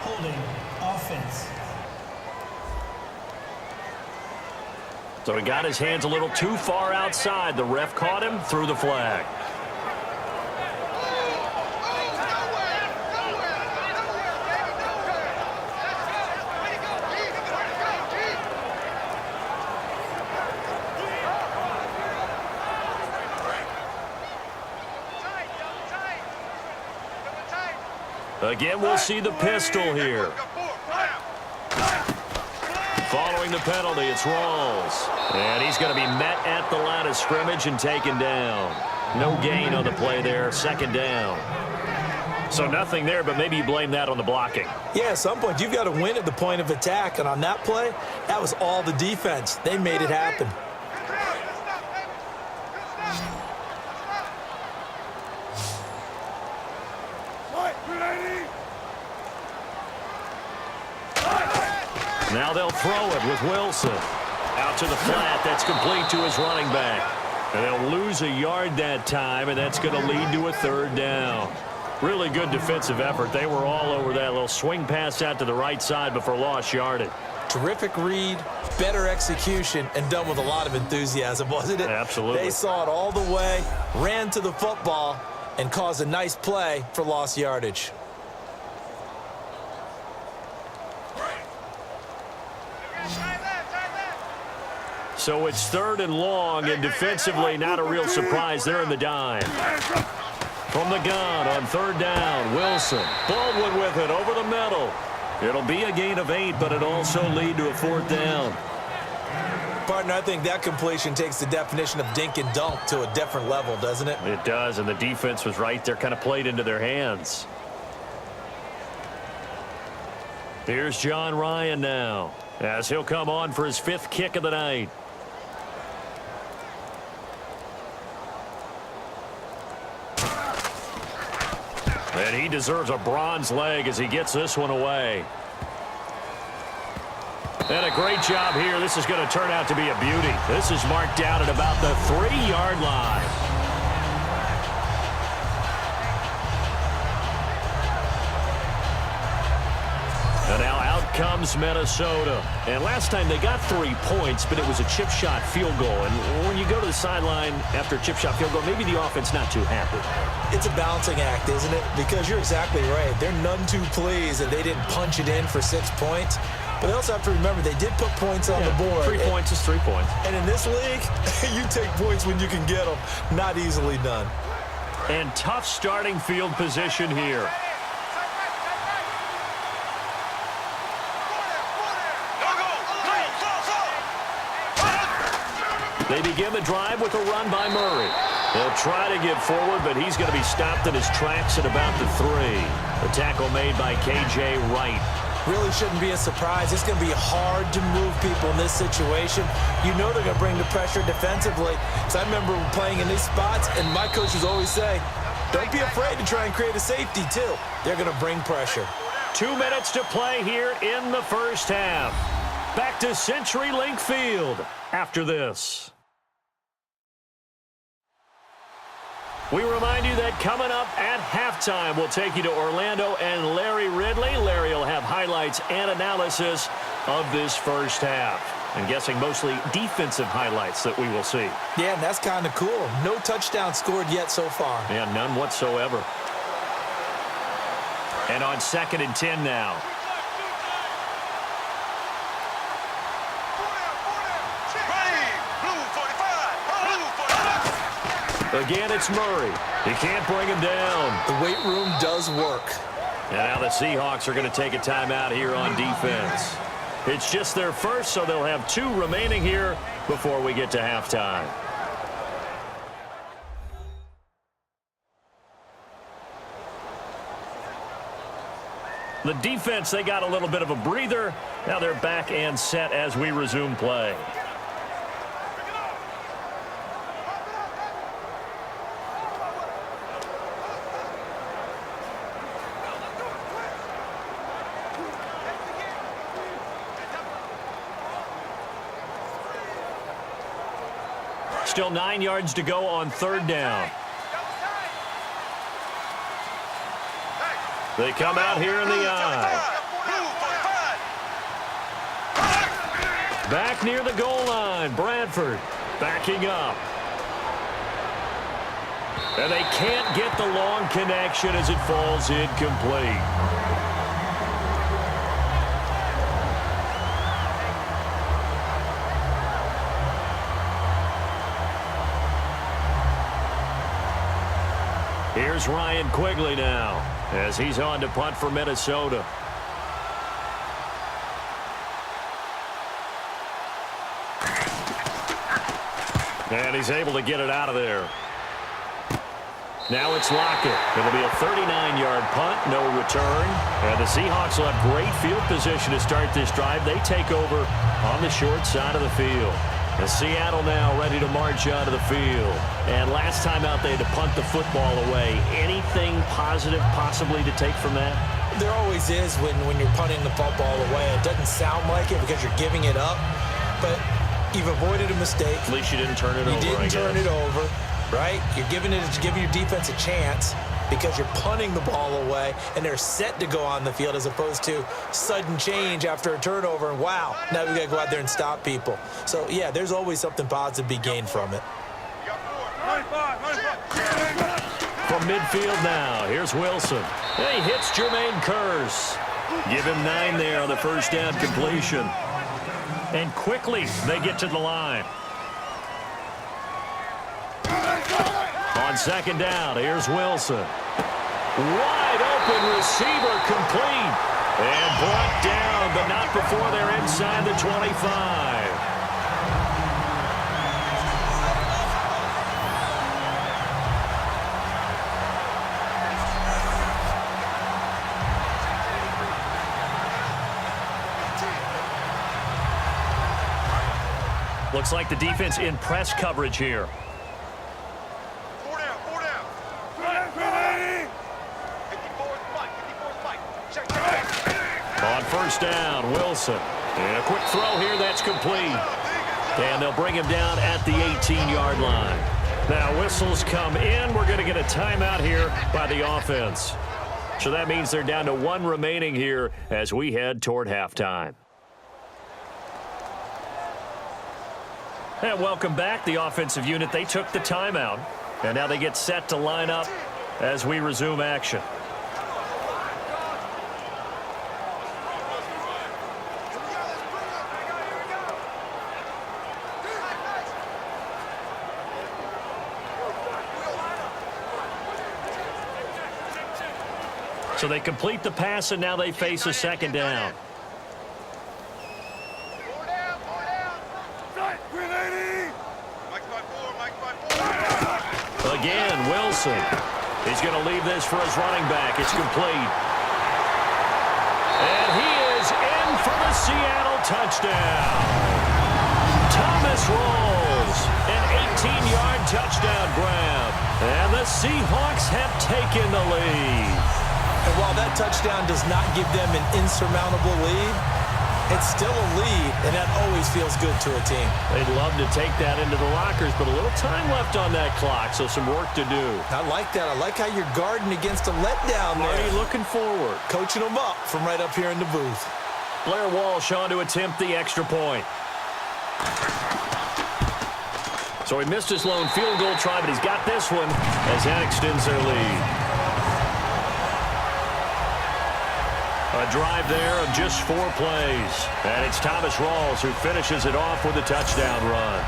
Holding offense. So he got his hands a little too far outside. The ref caught him, threw the flag. Again, we'll see the pistol here. Following the penalty, it's Rawls. And he's going to be met at the line of scrimmage and taken down. No gain on the play there, 2nd down. So nothing there, but maybe you blame that on the blocking. Yeah, at some point, you've got to win at the point of attack. And on that play, that was all the defense. They made it happen. Now they'll throw it with Wilson. Out to the flat. That's complete to his running back. And they'll lose a yard that time, and that's going to lead to a 3rd down. Really good defensive effort. They were all over that little swing pass out to the right side before lost yardage. Terrific read, better execution, and done with a lot of enthusiasm, wasn't it? Absolutely. They saw it all the way, ran to the football, and caused a nice play for lost yardage. So it's 3rd and long, and defensively not a real surprise. They're in the dime. From the gun on 3rd down, Wilson. Baldwin with it over the middle. It'll be a gain of 8, but it'll also lead to a 4th down. Partner, I think that completion takes the definition of dink and dunk to a different level, doesn't it? It does, and the defense was right there, kind of played into their hands. Here's John Ryan now, as he'll come on for his 5th kick of the night. And he deserves a bronze leg as he gets this one away. And a great job here. This is going to turn out to be a beauty. This is marked out at about the 3-yard line. And now out comes Minnesota. And last time they got 3 points, but it was a chip shot field goal. And when you go to the sideline after a chip shot field goal, maybe the offense not too happy. It's a balancing act, isn't it? Because you're exactly right. They're none too pleased that they didn't punch it in for 6 points. But they also have to remember they did put points on the board. 3 points is 3 points. And in this league, you take points when you can get them. Not easily done. And tough starting field position here. They begin the drive with a run by Murray. They'll try to get forward, but he's going to be stopped in his tracks at about the 3. The tackle made by K.J. Wright. Really shouldn't be a surprise. It's going to be hard to move people in this situation. You know they're going to bring the pressure defensively. Because I remember playing in these spots, and my coaches always say, don't be afraid to try and create a safety, too. They're going to bring pressure. 2 minutes to play here in the first half. Back to CenturyLink Field after this. We remind you that coming up at halftime, we'll take you to Orlando and Larry Ridley. Larry will have highlights and analysis of this first half. I'm guessing mostly defensive highlights that we will see. Yeah, and that's kind of cool. No touchdown scored yet so far. Yeah, none whatsoever. And on 2nd and 10 now. Again, it's Murray. He can't bring him down. The weight room does work. And now the Seahawks are going to take a timeout here on defense. It's just their first, so they'll have 2 remaining here before we get to halftime. The defense, they got a little bit of a breather. Now they're back and set as we resume play. Still 9 yards to go on 3rd down. They come out here in the eye. Back near the goal line. Bradford backing up. And they can't get the long connection as it falls incomplete. Here's Ryan Quigley now as he's on to punt for Minnesota. And he's able to get it out of there. Now it's Lockett. It'll be a 39-yard punt, no return. And the Seahawks will have great field position to start this drive. They take over on the short side of the field. And Seattle now ready to march out of the field. And last time out, they had to punt the football away. Anything positive possibly to take from that? There always is when you're punting the football away. It doesn't sound like it because you're giving it up, but you've avoided a mistake. At least you didn't turn it over, You didn't turn it over, right? You're giving your defense a chance because you're punting the ball away, and they're set to go on the field as opposed to sudden change after a turnover, and wow, now we got to go out there and stop people. So, yeah, there's always something positive to be gained from it. From midfield now, here's Wilson. And he hits Jermaine Kearse. Give him 9 there on the first down completion. And quickly they get to the line. On second down, here's Wilson. Wide open receiver complete. And brought down, but not before they're inside the 25. Looks like the defense in press coverage here. Four down. On first down, Wilson. And a quick throw here that's complete. And they'll bring him down at the 18-yard line. Now whistles come in. We're going to get a timeout here by the offense. So that means they're down to one remaining here as we head toward halftime. And welcome back, the offensive unit. They took the timeout, and now they get set to line up as we resume action. So they complete the pass, and now they face a second down. Again, Wilson. He's going to leave this for his running back. It's complete. And he is in for the Seattle touchdown. Thomas rolls. An 18-yard touchdown grab. And the Seahawks have taken the lead. And while that touchdown does not give them an insurmountable lead, it's still a lead, and that always feels good to a team. They'd love to take that into the lockers, but a little time left on that clock, so some work to do. I like that. I like how you're guarding against a letdown there. Marty looking forward. Coaching them up from right up here in the booth. Blair Walsh on to attempt the extra point. So he missed his lone field goal try, but he's got this one as that extends their lead. A drive there of just 4 plays. And it's Thomas Rawls who finishes it off with a touchdown run.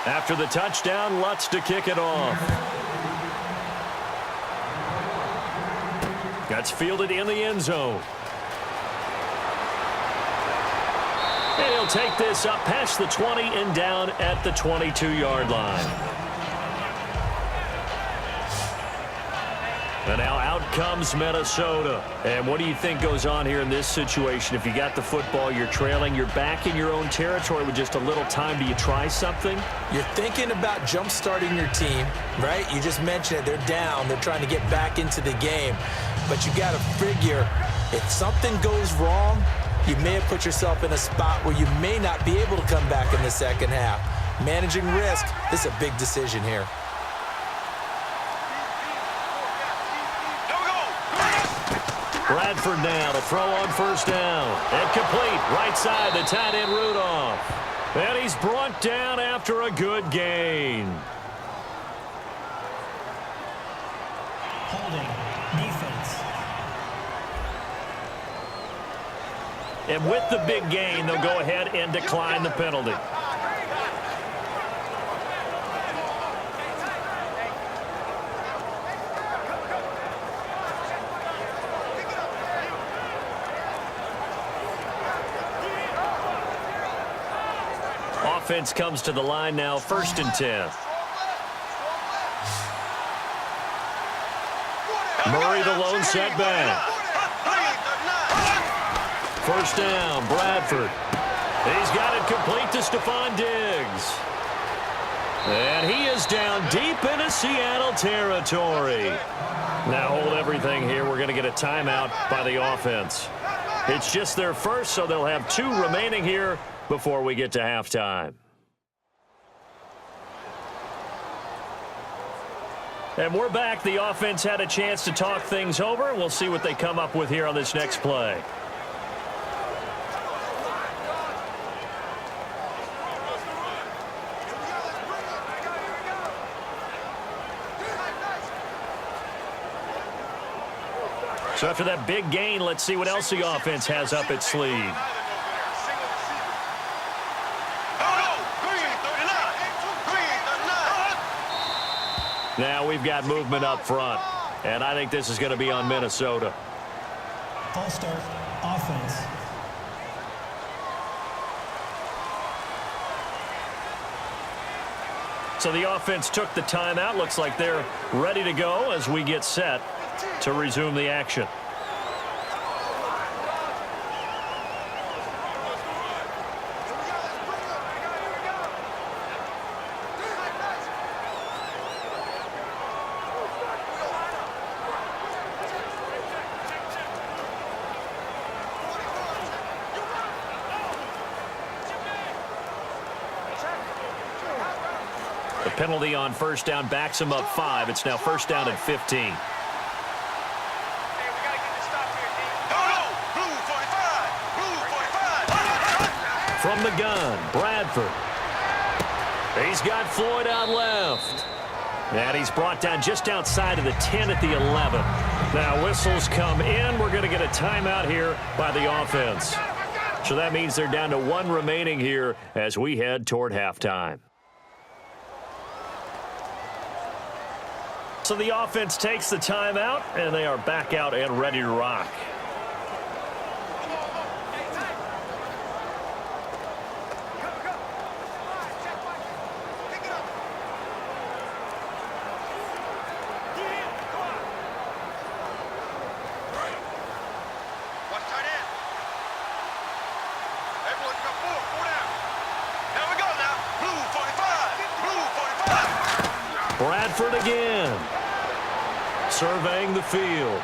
After the touchdown, Lutz to kick it off. That's fielded in the end zone. And he'll take this up past the 20 and down at the 22-yard line. And now out comes Minnesota. And what do you think goes on here in this situation? If you got the football, you're trailing, you're back in your own territory with just a little time. Do you try something? You're thinking about jump-starting your team, right? You just mentioned it. They're down. They're trying to get back into the game. But you got to figure if something goes wrong, you may have put yourself in a spot where you may not be able to come back in the second half. Managing risk, this is a big decision here. Bradford now to throw on first down. And complete. Right side, the tight end Rudolph. And he's brought down after a good gain. Holding. Defense. And with the big gain, they'll go ahead and decline the penalty. Offense comes to the line now, 1st and 10. Murray the lone setback. First down, Bradford. He's got it complete to Stephon Diggs. And he is down deep into Seattle territory. Now hold everything here. We're going to get a timeout by the offense. It's just their first, so they'll have 2 remaining here before we get to halftime. And we're back. The offense had a chance to talk things over. We'll see what they come up with here on this next play. So after that big gain, let's see what else the offense has up its sleeve. Now we've got movement up front, and I think this is going to be on Minnesota. False start, offense. So the offense took the timeout. Looks like they're ready to go as we get set to resume the action. The penalty on first down backs him up 5. It's now first down and 15. From the gun, Bradford. He's got Floyd out left. And he's brought down just outside of the 10 at the 11. Now whistles come in. We're going to get a timeout here by the offense. So that means they're down to 1 remaining here as we head toward halftime. So the offense takes the timeout, and they are back out and ready to rock. Bradford again. Surveying the field.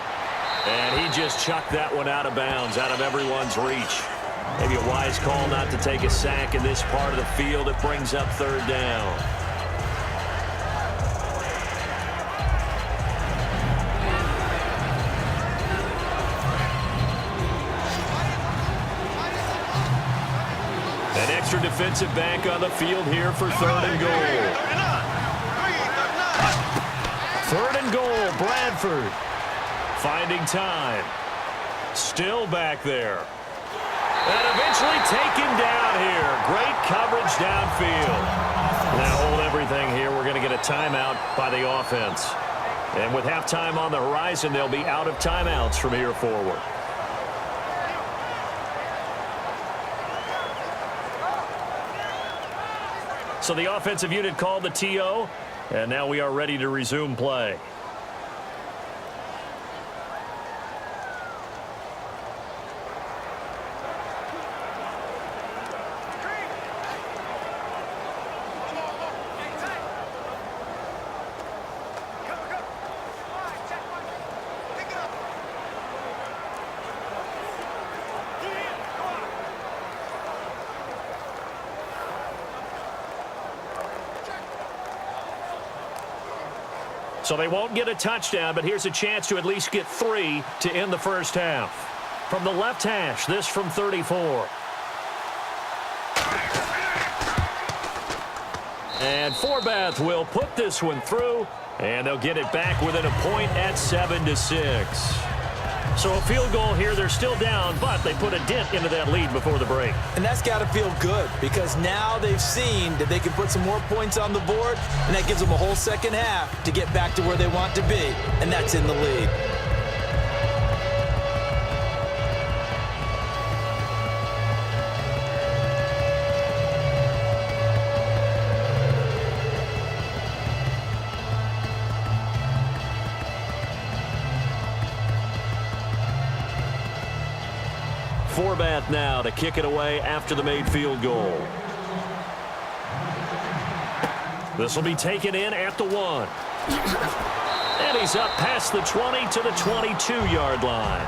And he just chucked that one out of bounds, out of everyone's reach. Maybe a wise call not to take a sack in this part of the field. It brings up third down. An extra defensive back on the field here for third and goal. Third and goal, Bradford. Finding time. Still back there. And eventually taken down here. Great coverage downfield. Now hold everything here. We're going to get a timeout by the offense. And with halftime on the horizon, they'll be out of timeouts from here forward. So the offensive unit called the TO. And now we are ready to resume play. So they won't get a touchdown, but here's a chance to at least get 3 to end the first half. From the left hash, this from 34. And Forbath will put this one through, and they'll get it back within a point at 7-6. So a field goal here. They're still down, but they put a dent into that lead before the break. And that's got to feel good because now they've seen that they can put some more points on the board, and that gives them a whole second half to get back to where they want to be, and that's in the lead. Forbath now to kick it away after the made field goal. This will be taken in at the 1. And he's up past the 20 to the 22-yard line.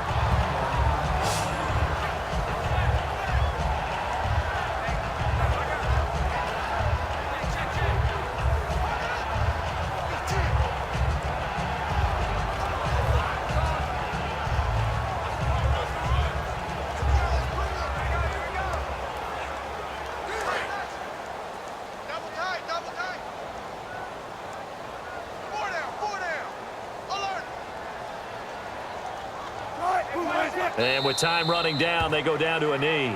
And with time running down, they go down to a knee.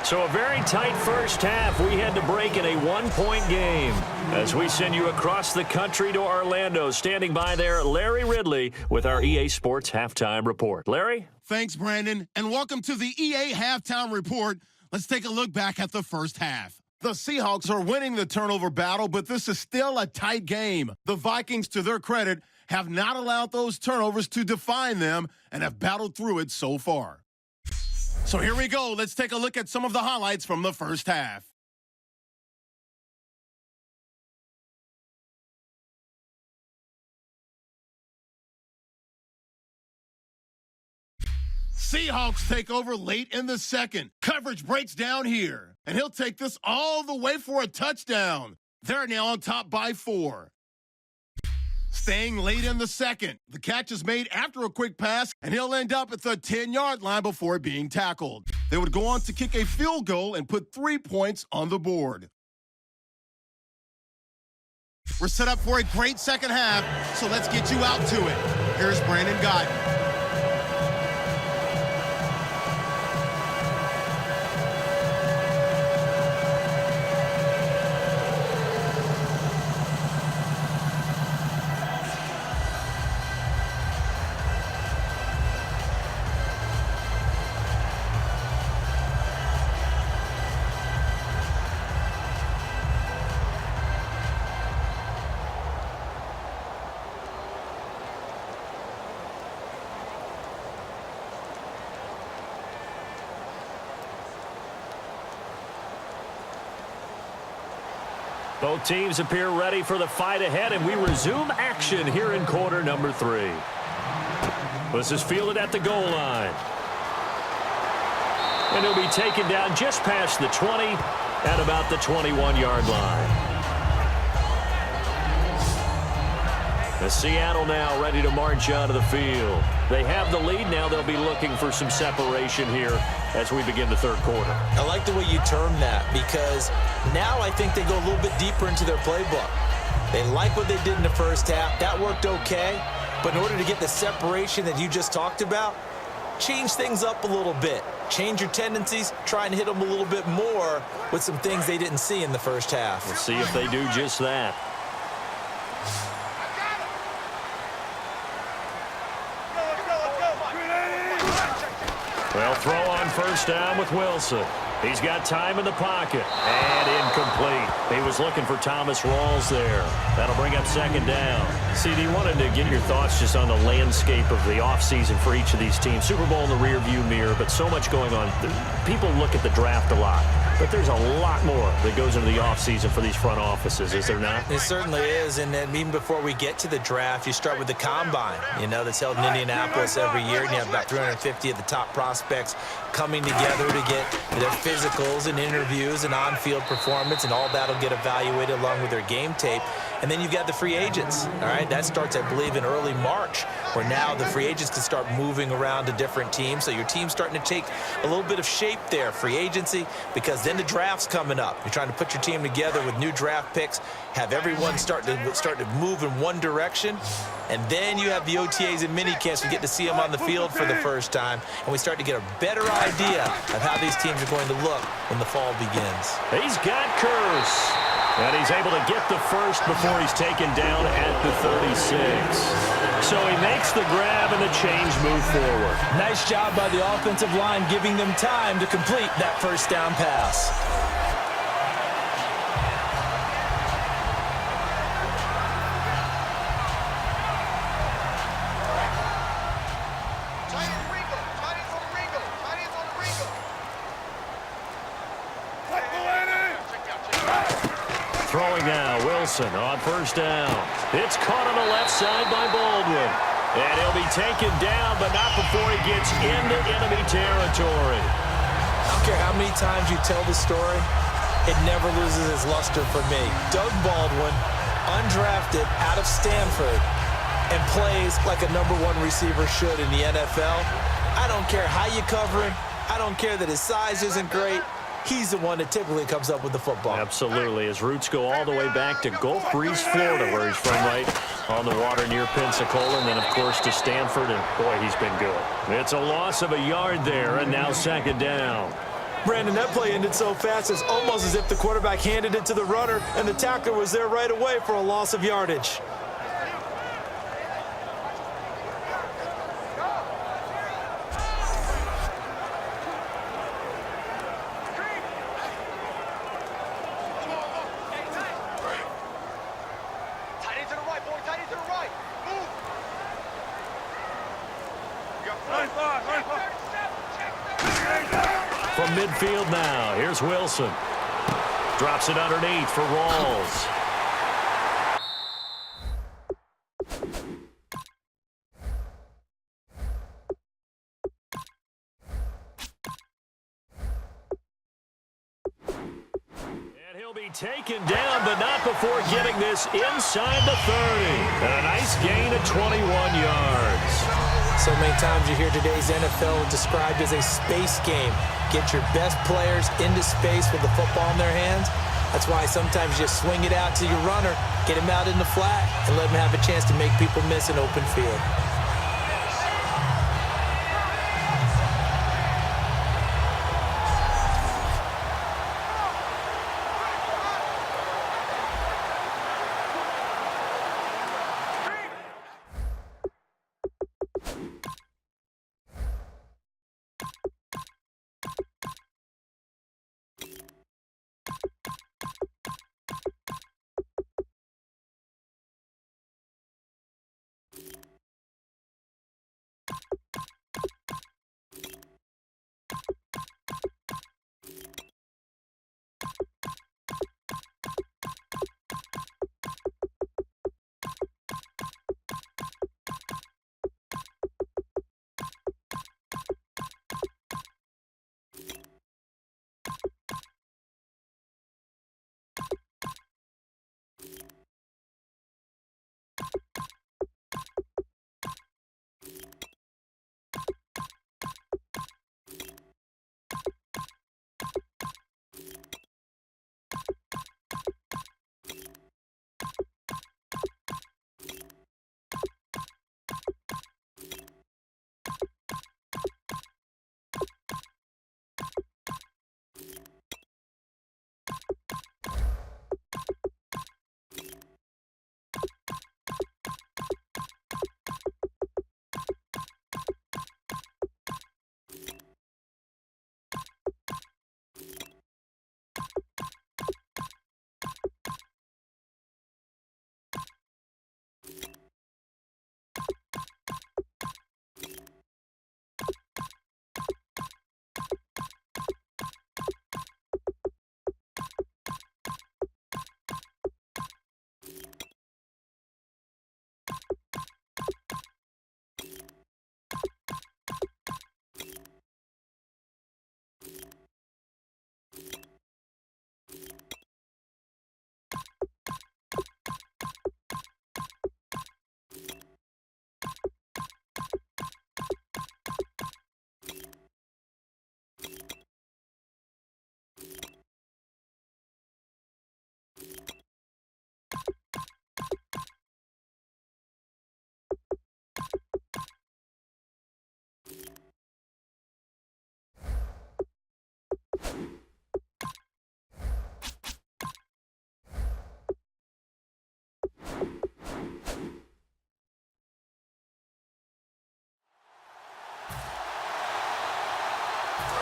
So a very tight first half. We had to break in a one-point game. As we send you across the country to Orlando, standing by there, Larry Ridley with our EA Sports Halftime Report. Larry? Thanks, Brandon, and welcome to the EA Halftime Report. Let's take a look back at the first half. The Seahawks are winning the turnover battle, but this is still a tight game. The Vikings, to their credit, have not allowed those turnovers to define them and have battled through it so far. So here we go. Let's take a look at some of the highlights from the first half. Seahawks take over late in the second. Coverage breaks down here, and he'll take this all the way for a touchdown. They're now on top by 4. Staying late in the second, the catch is made after a quick pass, and he'll end up at the 10-yard line before being tackled. They would go on to kick a field goal and put 3 points on the board. We're set up for a great second half, so let's get you out to it. Here's Brandon Guyton. Both teams appear ready for the fight ahead, and we resume action here in quarter number 3. This is fielded at the goal line. And he'll be taken down just past the 20 at about the 21-yard line. The Seattle now ready to march onto the field. They have the lead now. They'll be looking for some separation here as we begin the third quarter. I like the way you term that, because now I think they go a little bit deeper into their playbook. They like what they did in the first half. That worked okay. But in order to get the separation that you just talked about, change things up a little bit. Change your tendencies. Try and hit them a little bit more with some things they didn't see in the first half. We'll see if they do just that. Well, throw on first down with Wilson. He's got time in the pocket. And incomplete. He was looking for Thomas Rawls there. That'll bring up second down. CD, wanted to get your thoughts just on the landscape of the offseason for each of these teams. Super Bowl in the rearview mirror, but so much going on. People look at the draft a lot, but there's a lot more that goes into the offseason for these front offices, is there not? It certainly is, and then even before we get to the draft, you start with the combine, that's held in Indianapolis every year, and you have about 350 of the top prospects coming together to get their physicals and interviews and on-field performance, and all that will get evaluated along with their game tape. And then you've got the free agents, all right? That starts, I believe, in early March, where now the free agents can start moving around to different teams. So your team's starting to take a little bit of shape there, free agency, because then the draft's coming up. You're trying to put your team together with new draft picks, have everyone start to move in one direction, and then you have the OTAs and mini camps. You get to see them on the field for the first time, and we start to get a better idea of how these teams are going to look when the fall begins. He's got Curse. And he's able to get the first before he's taken down at the 36. So he makes the grab and the change move forward. Nice job by the offensive line, giving them time to complete that first down pass. Throwing now, Wilson on first down. It's caught on the left side by Baldwin. And he'll be taken down, but not before he gets into enemy territory. I don't care how many times you tell the story, it never loses its luster for me. Doug Baldwin, undrafted out of Stanford, and plays like a #1 receiver should in the NFL. I don't care how you cover him. I don't care that his size isn't great. He's the one that typically comes up with the football. Absolutely. His roots go all the way back to Gulf Breeze, Florida, where he's from, right on the water near Pensacola, and then, of course, to Stanford, and, boy, he's been good. It's a loss of a yard there, and now second down. Brandon, that play ended so fast, it's almost as if the quarterback handed it to the runner, and the tackler was there right away for a loss of yardage. From midfield now, here's Wilson. Drops it underneath for Rawls. And he'll be taken down, but not before getting this inside the 30. And a nice gain of 21 yards. So many times you hear today's NFL described as a space game. Get your best players into space with the football in their hands. That's why sometimes you just swing it out to your runner, get him out in the flat, and let him have a chance to make people miss an open field.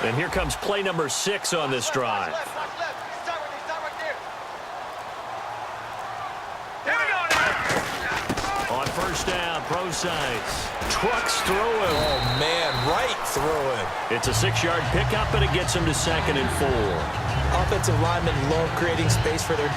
And here comes play number 6 on this drive. On first down, Procise. Trucks through him. Oh, man, right through him. It's a 6-yard pickup, and it gets him to 2nd and 4. Offensive linemen love creating space for their...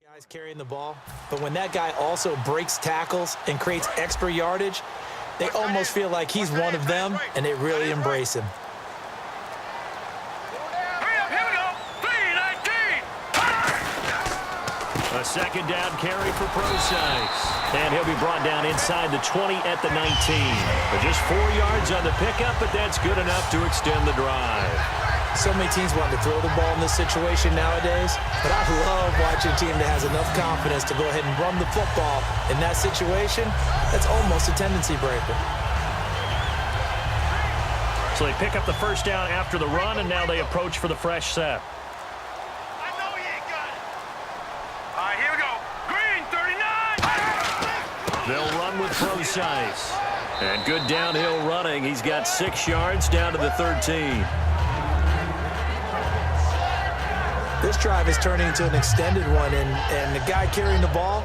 Guys carrying the ball, but when that guy also breaks tackles and creates extra yardage, they almost feel like he's one of them, and they really embrace him. A second down carry for Procise. And he'll be brought down inside the 20 at the 19. But just 4 yards on the pickup, but that's good enough to extend the drive. So many teams want to throw the ball in this situation nowadays, but I love watching a team that has enough confidence to go ahead and run the football. In that situation, that's almost a tendency breaker. So they pick up the first down after the run, and now they approach for the fresh set. I know he ain't got it. All right, here we go. Green, 39. They'll run with Procise. And good downhill running. He's got 6 yards down to the 13. This drive is turning into an extended one, and the guy carrying the ball,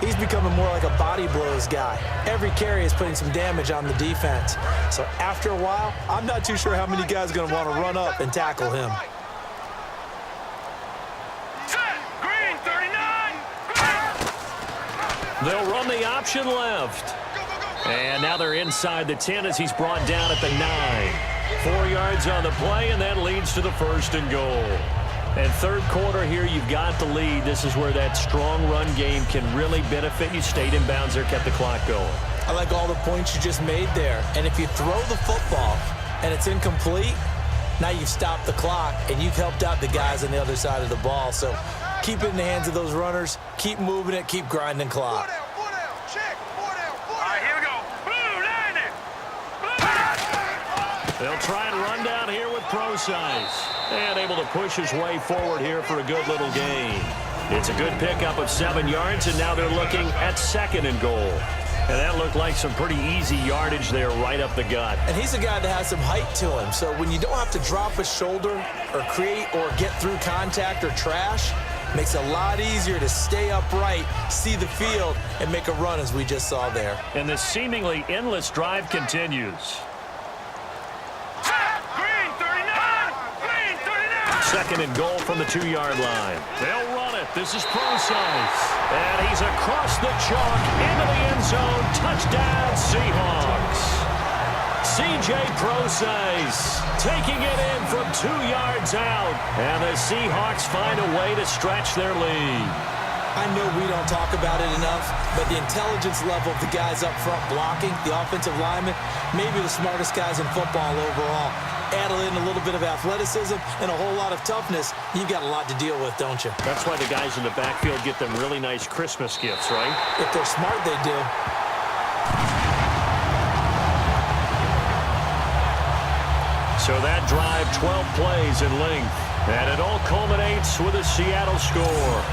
he's becoming more like a body blows guy. Every carry is putting some damage on the defense. So after a while, I'm not too sure how many guys are going to want to run up and tackle him. Set. Green, 39. They'll run the option left. And now they're inside the 10 as he's brought down at the 9. 4 yards on the play, and that leads to the 1st and goal. And third quarter here, you've got the lead. This is where that strong run game can really benefit you. Stayed in bounds there, kept the clock going. I like all the points you just made there. And if you throw the football and it's incomplete, now you've stopped the clock and you've helped out the guys on the other side of the ball. So keep it in the hands of those runners. Keep moving it. Keep grinding clock. 4 down, check. 4 down. All right, here we go. Blue, 90. They'll try and run down here with Procise. And able to push his way forward here for a good little gain. It's a good pickup of 7 yards, and now they're looking at 2nd and goal. And that looked like some pretty easy yardage there right up the gut. And he's a guy that has some height to him. So when you don't have to drop a shoulder or create or get through contact or trash, makes it a lot easier to stay upright, see the field, and make a run as we just saw there. And this seemingly endless drive continues. 2nd and goal from the 2-yard line. They'll run it. This is Procise. And he's across the chalk into the end zone. Touchdown, Seahawks. C.J. Procise taking it in from 2 yards out. And the Seahawks find a way to stretch their lead. I know we don't talk about it enough, but the intelligence level of the guys up front blocking, the offensive linemen, maybe the smartest guys in football overall. Add in a little bit of athleticism and a whole lot of toughness, you've got a lot to deal with, don't you? That's why the guys in the backfield get them really nice Christmas gifts, right? If they're smart, they do. So that drive, 12 plays in length, and it all culminates with a Seattle score.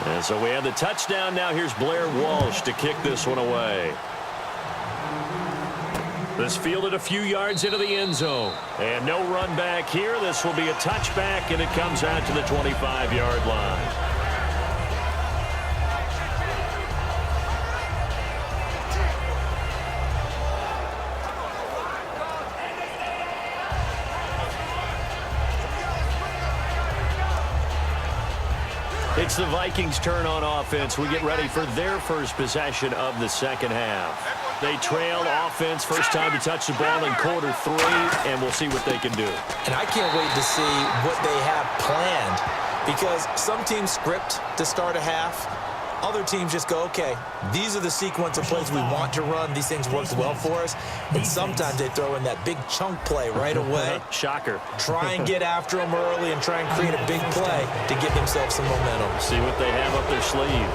And so we have the touchdown. Now here's Blair Walsh to kick this one away. This fielded a few yards into the end zone. And no run back here. This will be a touchback, and it comes out to the 25-yard line. It's the Vikings' turn on offense. We get ready for their first possession of the second half. They trail offense, first time to touch the ball in quarter 3, and we'll see what they can do. And I can't wait to see what they have planned, because some teams script to start a half. Other teams just go, okay, these are the sequence of plays we want to run. These things work well for us. And sometimes they throw in that big chunk play right away. Shocker. Try and get after them early and try and create a big play to give themselves some momentum. See what they have up their sleeve.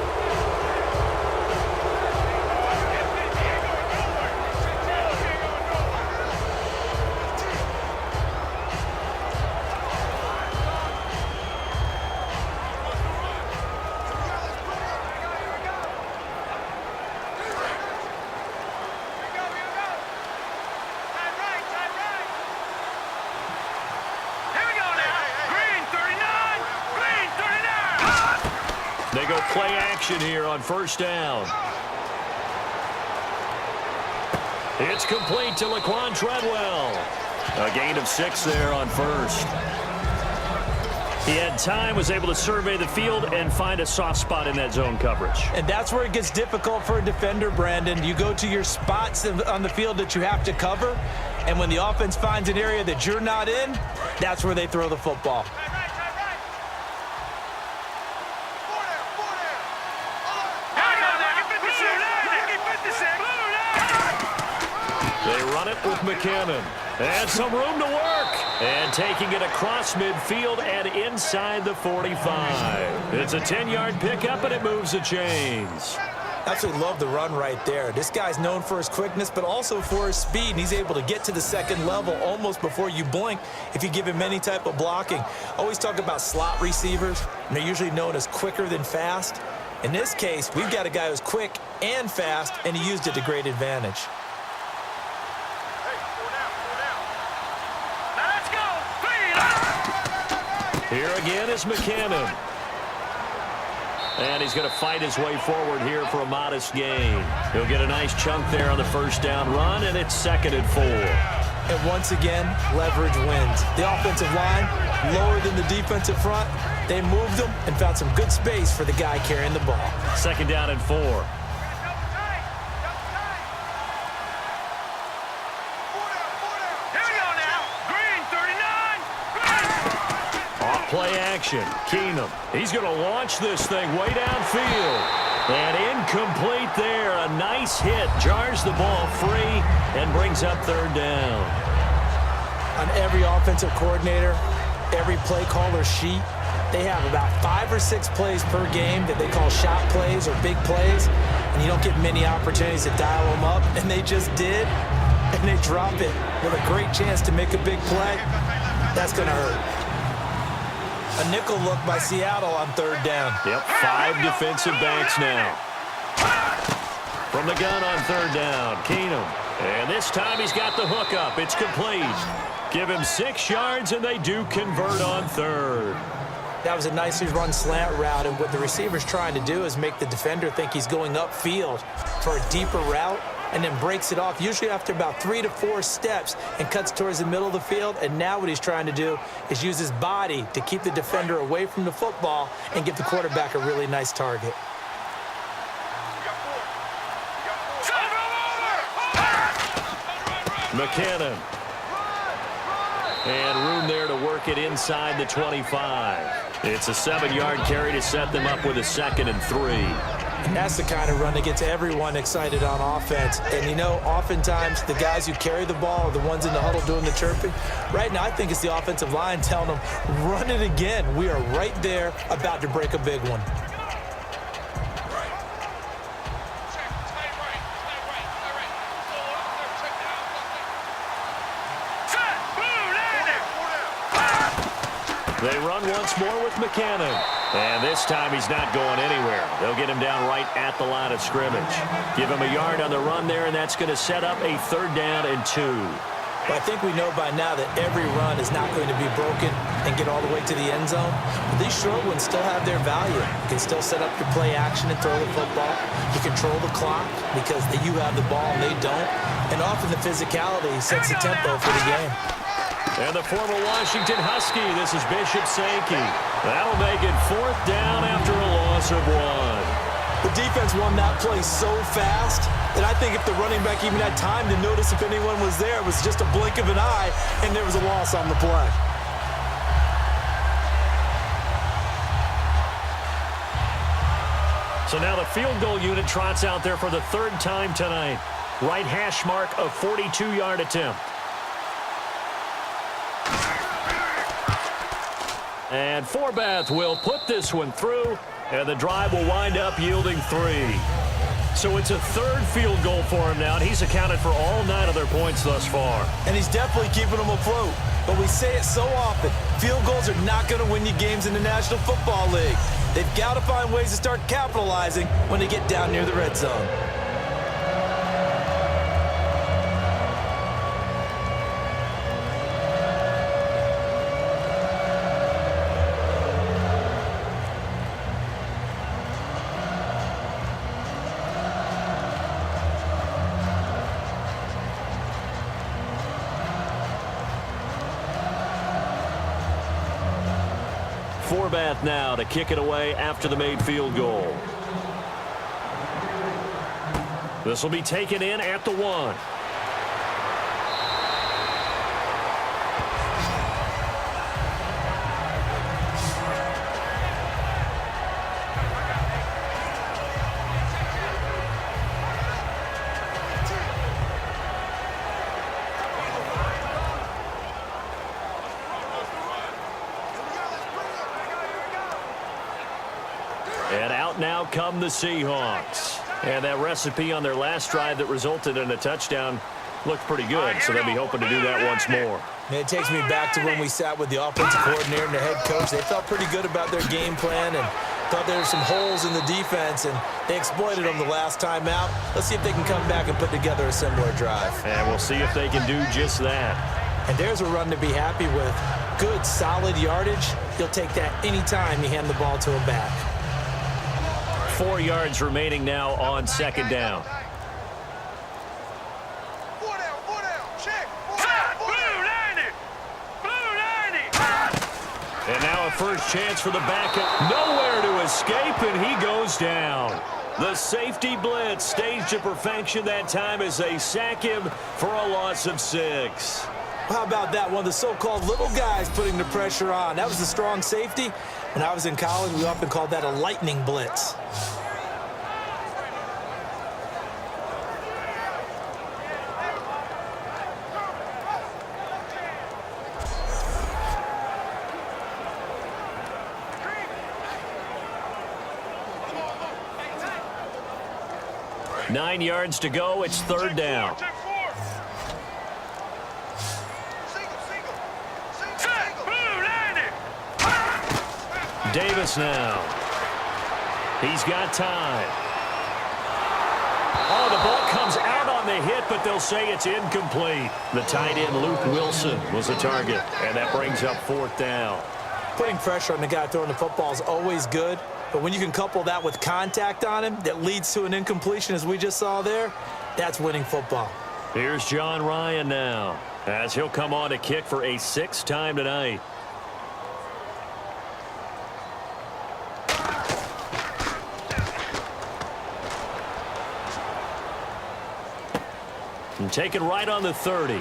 Play action here on first down. It's complete to Laquan Treadwell. A gain of 6 there on first. He had time, was able to survey the field and find a soft spot in that zone coverage. And that's where it gets difficult for a defender, Brandon. You go to your spots on the field that you have to cover, and when the offense finds an area that you're not in, that's where they throw the football. They run it with McKinnon. And some room to work. And taking it across midfield and inside the 45. It's a 10-yard pickup, and it moves the chains. Absolutely love the run right there. This guy's known for his quickness, but also for his speed. And he's able to get to the second level almost before you blink if you give him any type of blocking. Always talk about slot receivers, and they're usually known as quicker than fast. In this case, we've got a guy who's quick and fast, and he used it to great advantage. Here again is McKinnon. And he's going to fight his way forward here for a modest gain. He'll get a nice chunk there on the first down run, and it's 2nd and 4. And once again, leverage wins. The offensive line, lower than the defensive front. They moved them and found some good space for the guy carrying the ball. 2nd down and 4. Play action. Keenum. He's going to launch this thing way downfield. And incomplete there. A nice hit. Jars the ball free and brings up 3rd down. On every offensive coordinator, every play caller sheet, they have about 5 or 6 plays per game that they call shot plays or big plays. And you don't get many opportunities to dial them up. And they just did. And they drop it with a great chance to make a big play. That's going to hurt. A nickel look by Seattle on 3rd down. Yep, 5 defensive backs now. From the gun on 3rd down, Keenum. And this time he's got the hook up. It's complete. Give him 6 yards, and they do convert on 3rd. That was a nicely run slant route, and what the receiver's trying to do is make the defender think he's going upfield for a deeper route, and then breaks it off, usually after about 3 to 4 steps, and cuts towards the middle of the field. And now what he's trying to do is use his body to keep the defender away from the football and give the quarterback a really nice target. McKinnon. And room there to work it inside the 25. It's a 7-yard carry to set them up with a 2nd and 3. And that's the kind of run that gets everyone excited on offense. And, you know, oftentimes the guys who carry the ball are the ones in the huddle doing the chirping. Right now, I think it's the offensive line telling them, run it again. We are right there about to break a big one. They run once more with McKinnon. And this time he's not going anywhere. They'll get him down right at the line of scrimmage. Give him a yard on the run there, and that's going to set up a 3rd down and 2. Well, I think we know by now that every run is not going to be broken and get all the way to the end zone. But these short ones still have their value. You can still set up your play action and throw the football. You control the clock because you have the ball and they don't. And often the physicality sets the tempo for the game. And the former Washington Husky, this is Bishop Sankey. That'll make it 4th down after a loss of 1. The defense won that play so fast that I think if the running back even had time to notice if anyone was there, it was just a blink of an eye, and there was a loss on the play. So now the field goal unit trots out there for the 3rd time tonight. Right hash mark of 42-yard attempt. And Forbath will put this one through, and the drive will wind up yielding 3. So it's a 3rd field goal for him now, and he's accounted for all 9 of their points thus far. And he's definitely keeping them afloat. But we say it so often, field goals are not going to win you games in the National Football League. They've got to find ways to start capitalizing when they get down near the red zone. Horvath now to kick it away after the made field goal. This will be taken in at the 1. And out now come the Seahawks. And that recipe on their last drive that resulted in a touchdown looked pretty good, so they'll be hoping to do that once more. It takes me back to when we sat with the offensive coordinator and the head coach. They felt pretty good about their game plan and thought there were some holes in the defense, and they exploited them the last time out. Let's see if they can come back and put together a similar drive. And we'll see if they can do just that. And there's a run to be happy with. Good, solid yardage. He'll take that anytime you hand the ball to him back. 4 yards remaining now on second down. And now a first chance for the backup. Nowhere to escape, and he goes down. The safety blitz staged to perfection that time as they sack him for a loss of 6. How about that? One of the so-called little guys putting the pressure on. That was the strong safety. When I was in college, we often called that a lightning blitz. Nine yards to go. It's third down. Davis now. He's got time. Oh, the ball comes out on the hit, but they'll say it's incomplete. The tight end, Luke Wilson, was the target, and that brings up fourth down. Putting pressure on the guy throwing the football is always good, but when you can couple that with contact on him that leads to an incompletion, as we just saw there, that's winning football. Here's John Ryan now, as he'll come on to kick for a 6th time tonight. And taken right on the 30.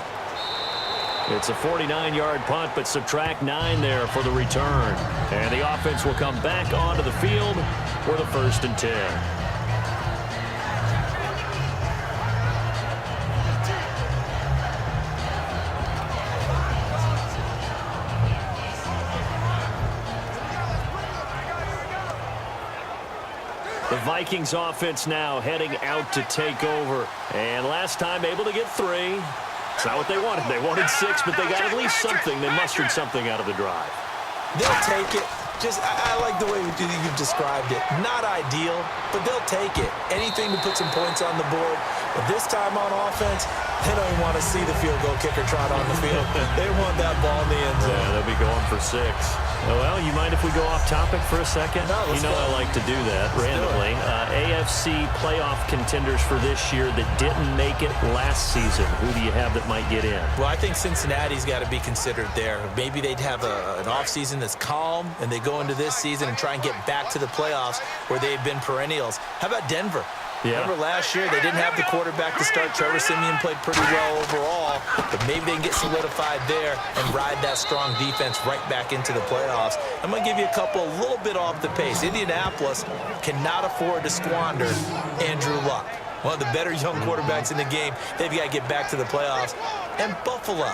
It's a 49-yard punt, but subtract 9 there for the return. And the offense will come back onto the field for the 1st and 10. The Vikings offense now heading out to take over. And last time able to get 3. It's not what they wanted. They wanted 6, but they got at least something. They mustered something out of the drive. They'll take it. I like the way you've described it. Not ideal, but they'll take it. Anything to put some points on the board. But this time on offense, they don't even want to see the field goal kicker trot on the field. They want that ball in the end zone. Yeah, they'll be going for 6. Well, you mind if we go off topic for a second? No, let's go. I like to do that randomly. AFC playoff contenders for this year that didn't make it last season. Who do you have that might get in? Well, I think Cincinnati's got to be considered there. Maybe they'd have an offseason that's calm, and they go into this season and try and get back to the playoffs where they've been perennials. How about Denver? Yeah. Remember last year, they didn't have the quarterback to start. Trevor Siemian played pretty well overall, but maybe they can get solidified there and ride that strong defense right back into the playoffs. I'm going to give you a couple a little bit off the pace. Indianapolis cannot afford to squander Andrew Luck, one of the better young quarterbacks in the game. They've got to get back to the playoffs. And Buffalo,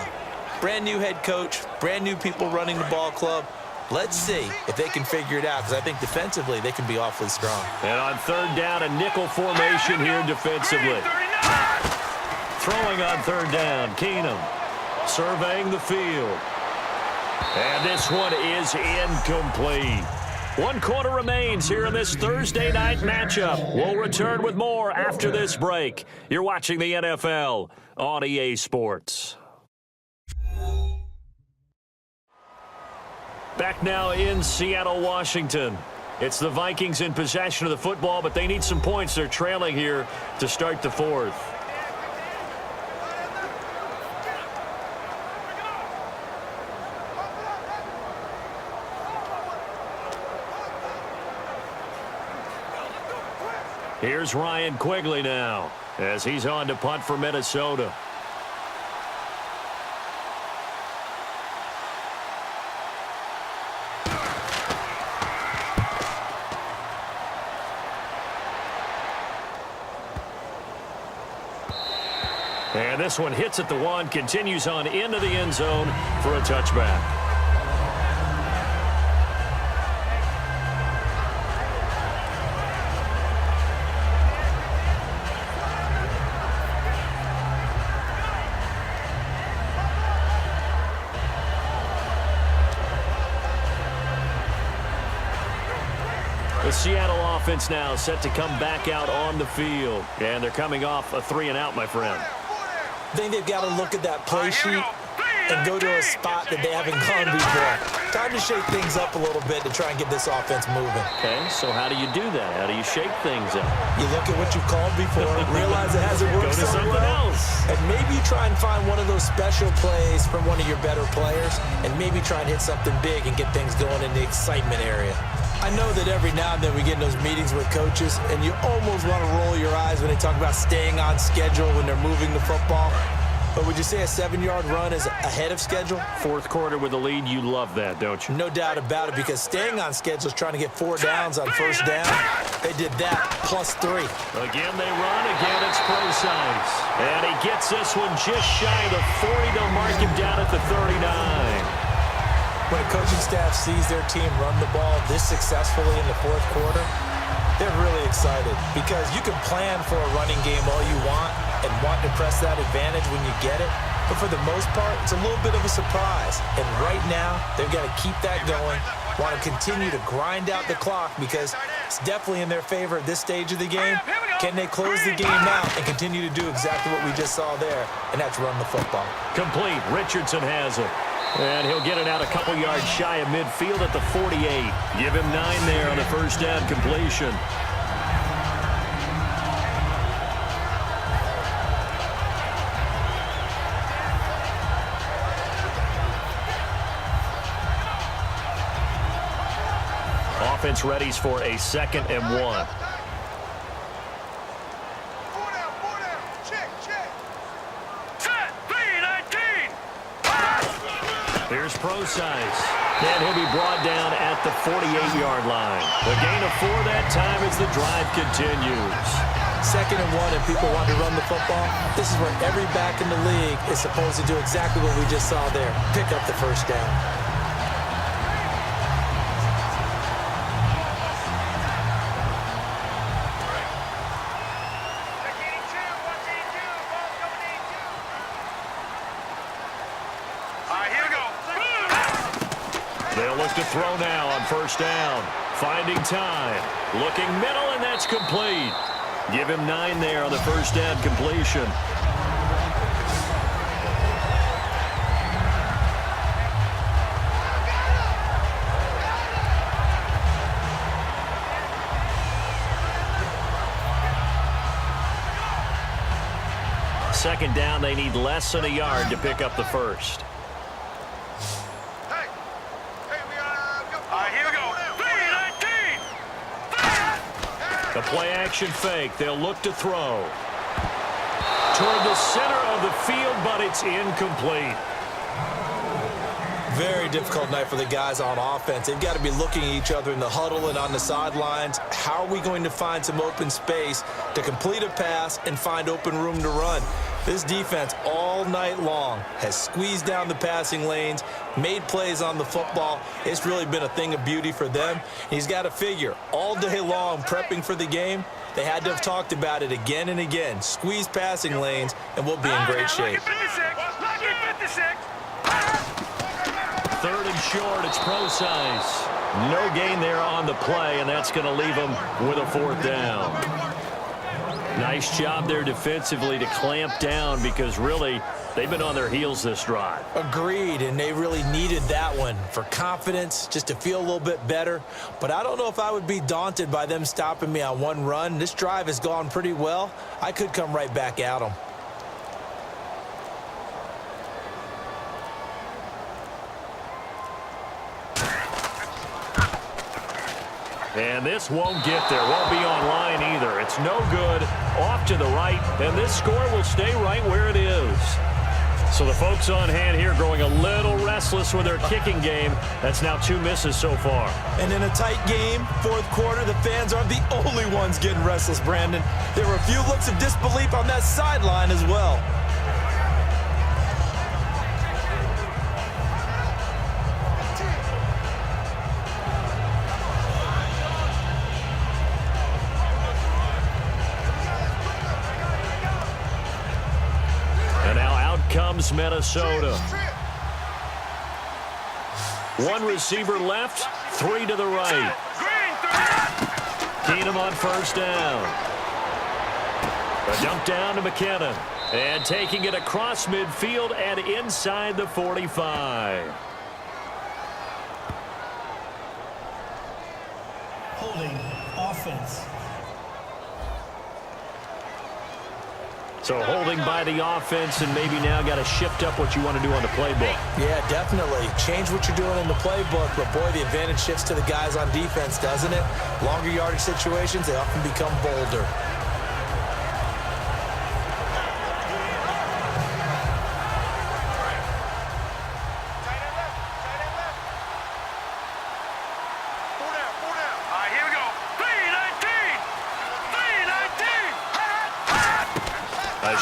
brand new head coach, brand new people running the ball club. Let's see if they can figure it out, because I think defensively they can be awfully strong. And on third down, a nickel formation here defensively. Throwing on third down, Keenum surveying the field. And this one is incomplete. 1 quarter remains here in this Thursday night matchup. We'll return with more after this break. You're watching the NFL on EA Sports. Back now in Seattle, Washington. It's the Vikings in possession of the football, but they need some points. They're trailing here to start the 4th. Here's Ryan Quigley now as he's on to punt for Minnesota. And this one hits at the 1, continues on into the end zone for a touchback. The Seattle offense now set to come back out on the field. And they're coming off a 3-and-out, my friend. I think they've got to look at that play sheet and go to a spot that they haven't gone before. Time to shake things up a little bit to try and get this offense moving. Okay, so how do you do that? How do you shake things up? You look at what you've called before, realize it hasn't worked Go to so something well, else. and maybe try and find one of those special plays from one of your better players, and maybe try and hit something big and get things going in the excitement area. I know that every now and then we get in those meetings with coaches, and you almost want to roll your eyes when they talk about staying on schedule when they're moving the football. But would you say a 7-yard run is ahead of schedule? Fourth quarter with a lead, you love that, don't you? No doubt about it, because staying on schedule is trying to get 4 downs on first down. They did that, +3. Again, they run. Again, it's Procise. And he gets this one just shy of the 40. They'll mark him down at the 39. When a coaching staff sees their team run the ball this successfully in the fourth quarter, they're really excited, because you can plan for a running game all you want and want to press that advantage when you get it. But for the most part, it's a little bit of a surprise. And right now, they've got to keep that going, want to continue to grind out the clock, because it's definitely in their favor at this stage of the game. Can they close the game out and continue to do exactly what we just saw there, and that's run the football? Complete. Richardson has it. And he'll get it out a couple yards shy of midfield at the 48. Give him 9 there on the first down completion. Offense readies for a 2nd and 1. Here's Procise. And he'll be brought down at the 48-yard line. A gain of 4 that time as the drive continues. 2nd and 1, and people want to run the football. This is where every back in the league is supposed to do exactly what we just saw there. Pick up the first down. They'll look to throw now on first down. Finding time. Looking middle, and that's complete. Give him 9 there on the first down completion. Second down, they need less than a yard to pick up the first. The play-action fake. They'll look to throw. Toward the center of the field, but it's incomplete. Very difficult night for the guys on offense. They've got to be looking at each other in the huddle and on the sidelines. How are we going to find some open space to complete a pass and find open room to run? This defense all night long has squeezed down the passing lanes, made plays on the football. It's really been a thing of beauty for them. He's got to figure all day long prepping for the game. They had to have talked about it again and again. Squeeze passing lanes, and we'll be in great shape. 3rd and short, it's Procise. No gain there on the play, and that's going to leave them with a 4th down. Nice job there defensively to clamp down, because really they've been on their heels this drive. Agreed, and they really needed that one for confidence, just to feel a little bit better. But I don't know if I would be daunted by them stopping me on one run. This drive has gone pretty well. I could come right back at them. And this won't get there. Won't be on line either. It's no good. Off to the right. And this score will stay right where it is. So the folks on hand here growing a little restless with their kicking game. That's now 2 misses so far. And in a tight game, fourth quarter, the fans aren't the only ones getting restless, Brandon. There were a few looks of disbelief on that sideline as well. Comes Minnesota. One receiver left, 3 to the right. Keenum on first down. A dump down to McKinnon. And taking it across midfield and inside the 45. Holding offense. So holding by the offense, and maybe now got to shift up what you want to do on the playbook. Yeah, definitely. Change what you're doing in the playbook, but boy, the advantage shifts to the guys on defense, doesn't it? Longer yardage situations, they often become bolder.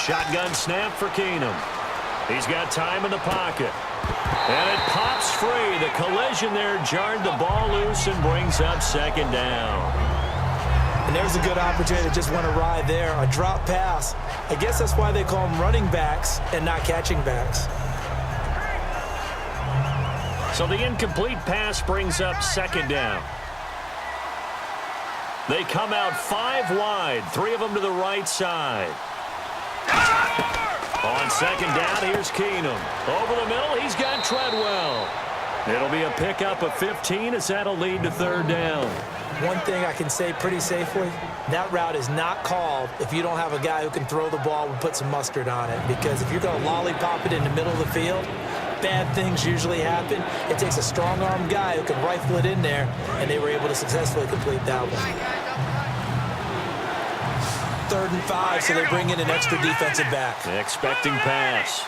Shotgun snap for Keenum. He's got time in the pocket. And it pops free. The collision there jarred the ball loose and brings up second down. And there's a good opportunity that just went awry there. A drop pass. I guess that's why they call them running backs and not catching backs. So the incomplete pass brings up second down. They come out 5 wide. 3 of them to the right side. On second down, here's Keenum. Over the middle, he's got Treadwell. It'll be a pickup of 15 as that'll lead to third down. One thing I can say pretty safely, that route is not called if you don't have a guy who can throw the ball and put some mustard on it. Because if you're going to lollipop it in the middle of the field, bad things usually happen. It takes a strong-armed guy who can rifle it in there, and they were able to successfully complete that one. 3rd and 5, so they bring in an extra defensive back. Expecting pass.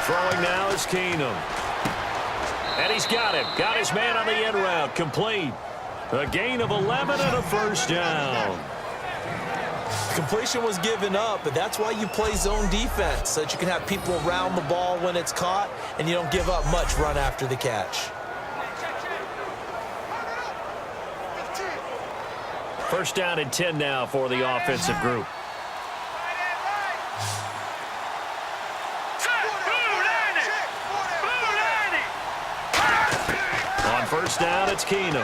Throwing now is Keenum. And he's got him. Got his man on the end route. Complete. A gain of 11 and a first down. Completion was given up, but that's why you play zone defense, so that you can have people around the ball when it's caught, and you don't give up much run after the catch. First down and 10 now for the offensive group. On first down, it's Keenum.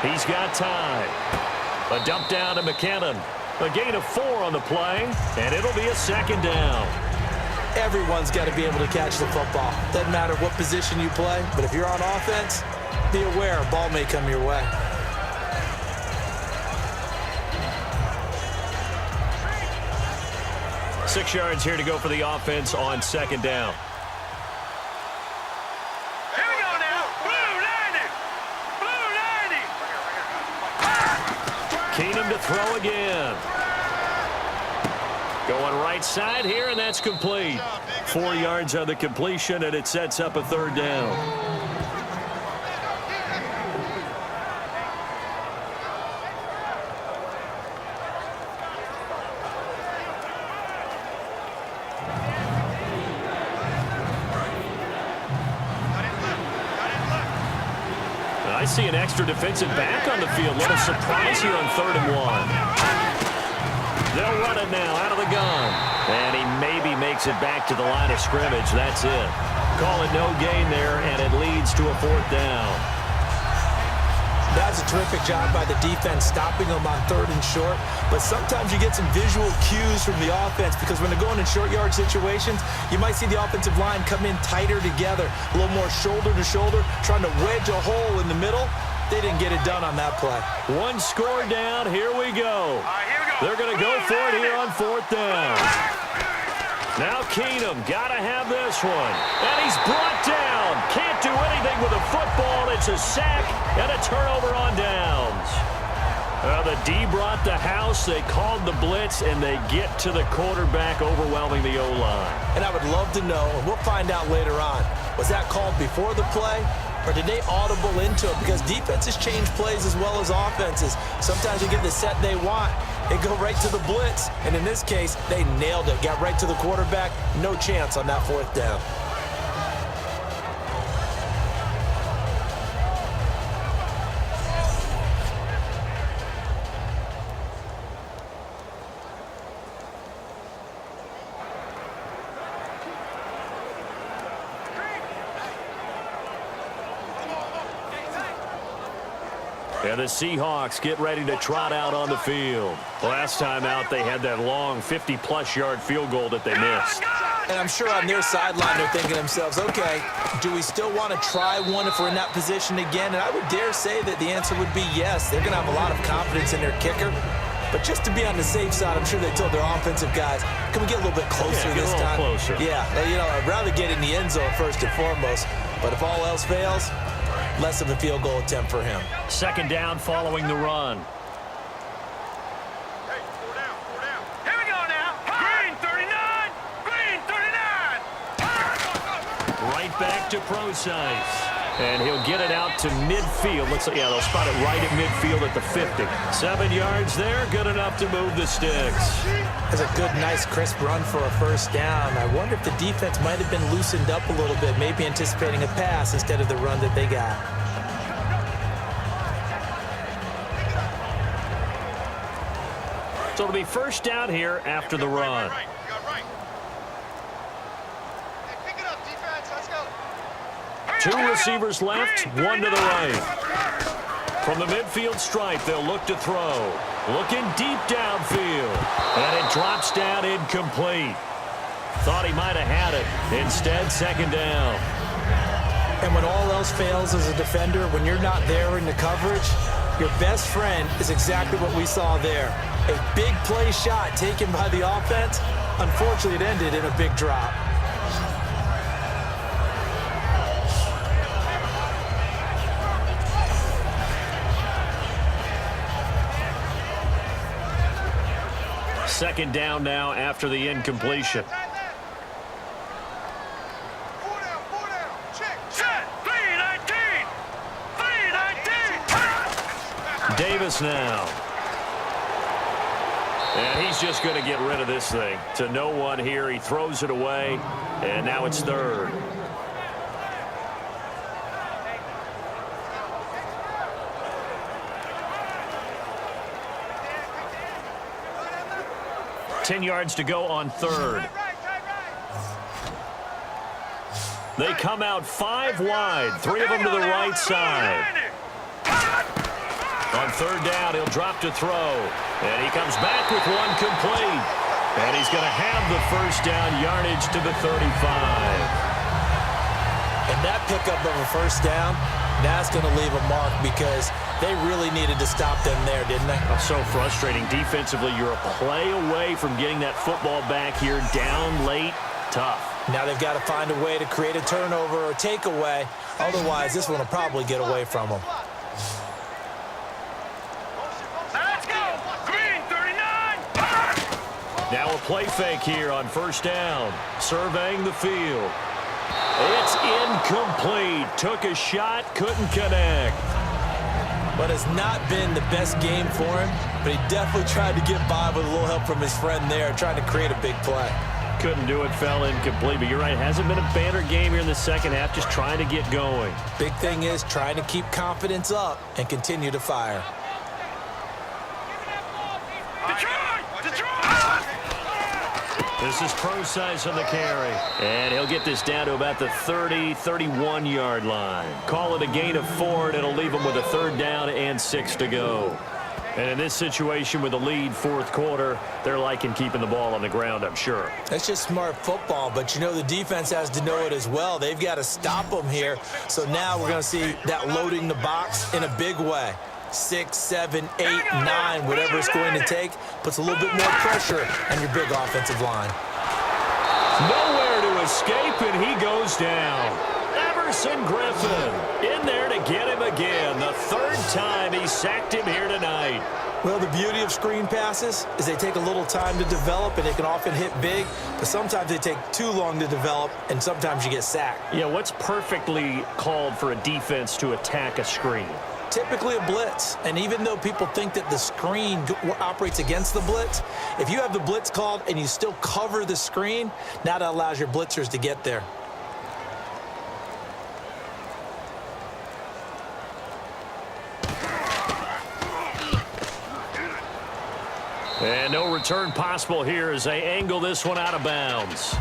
He's got time. A dump down to McKinnon. A gain of 4 on the play, and it'll be a second down. Everyone's got to be able to catch the football. Doesn't matter what position you play, but if you're on offense, be aware a ball may come your way. Six yards here to go for the offense on second down. Here we go now. Blue 90. Blue 90. Keenum to throw again. Going right side here, and that's complete. 4 yards on the completion, and it sets up a third down. I see an extra defensive back on the field. Little surprise here on 3rd and 1. They'll run it now out of the gun. And he maybe makes it back to the line of scrimmage. That's it. Call it no gain there, and it leads to a 4th down. That's a terrific job by the defense stopping them on 3rd and short. But sometimes you get some visual cues from the offense because when they're going in short yard situations, you might see the offensive line come in tighter together, a little more shoulder to shoulder, trying to wedge a hole in the middle. They didn't get it done on that play. 1 score down. Here we go. They're going to go for it here on 4th down. Now Keenum, got to have this one. And he's brought down. Can't do anything with a football. It's a sack and a turnover on downs. Well, the D brought the house. They called the blitz, and they get to the quarterback, overwhelming the O-line. And I would love to know, and we'll find out later on, was that called before the play, or did they audible into it? Because defenses change plays as well as offenses. Sometimes they get the set they want. They go right to the blitz, and in this case, they nailed it. Got right to the quarterback. No chance on that fourth down. And the Seahawks get ready to trot out on the field. Last time out, they had that long 50-plus-yard field goal that they missed. And I'm sure on their sideline, they're thinking to themselves, okay, do we still want to try one if we're in that position again? And I would dare say that the answer would be yes. They're going to have a lot of confidence in their kicker. But just to be on the safe side, I'm sure they told their offensive guys, can we get a little bit closer this time? Closer. Yeah, you know, I'd rather get in the end zone first and foremost. But if all else fails, less of a field goal attempt for him. Second down following the run. Hey, 4 down, 4 down. Here we go now. Green 39. Green 39. Right back to Procise. And he'll get it out to midfield. Looks like, yeah, they'll spot it right at midfield at the 50. 7 yards there, good enough to move the sticks. That's a good, nice, crisp run for a first down. I wonder if the defense might have been loosened up a little bit, maybe anticipating a pass instead of the run that they got. So it'll be first down here after the run. Right. You got right. Hey, pick it up, defense. Let's go. Two receivers left, one to the right. From the midfield stripe, they'll look to throw. Looking deep downfield. And it drops down incomplete. Thought he might have had it. Instead, second down. And when all else fails as a defender, when you're not there in the coverage, your best friend is exactly what we saw there. A big play shot taken by the offense. Unfortunately, it ended in a big drop. Second down now after the incompletion. 4 down, 4 down. Check. 319. 319. Davis now. And he's just going to get rid of this thing. To no one here. He throws it away. And now it's third. Ten yards to go on third. They come out 5 wide. 3 of them to the right side. On third down, he'll drop to throw. And he comes back with one complete. And he's going to have the first down, yardage to the 35. And that pickup of a first down, that's going to leave a mark because they really needed to stop them there, didn't they? So frustrating. Defensively, you're a play away from getting that football back here. Down late, tough. Now they've got to find a way to create a turnover or takeaway. Otherwise, this one will probably get away from them. Let's go. Green 39. Now a play fake here on first down. Surveying the field. It's incomplete. Took a shot, couldn't connect. But it's not been the best game for him, but he definitely tried to get by with a little help from his friend there, trying to create a big play. Couldn't do it, fell incomplete. But you're right, it hasn't been a banner game here in the second half, just trying to get going. Big thing is trying to keep confidence up and continue to fire. This is Procise on the carry. And he'll get this down to about the 30, 31-yard line. Call it a gain of 4, and it'll leave him with a third down and 6 to go. And in this situation with a lead fourth quarter, they're liking keeping the ball on the ground, I'm sure. That's just smart football, but you know the defense has to know it as well. They've got to stop them here. So now we're going to see that loading the box in a big way. 6, 7, 8, 9, whatever it's going to take, puts a little bit more pressure on your big offensive line. Nowhere to escape, and he goes down. Everson Griffin in there to get him again. The third time he sacked him here tonight. Well, the beauty of screen passes is they take a little time to develop, and they can often hit big, but sometimes they take too long to develop, and sometimes you get sacked. Yeah, what's perfectly called for a defense to attack a screen? Typically a blitz, and even though people think that the screen operates against the blitz, if you have the blitz called and you still cover the screen, now that allows your blitzers to get there. And no return possible here as they angle this one out of bounds.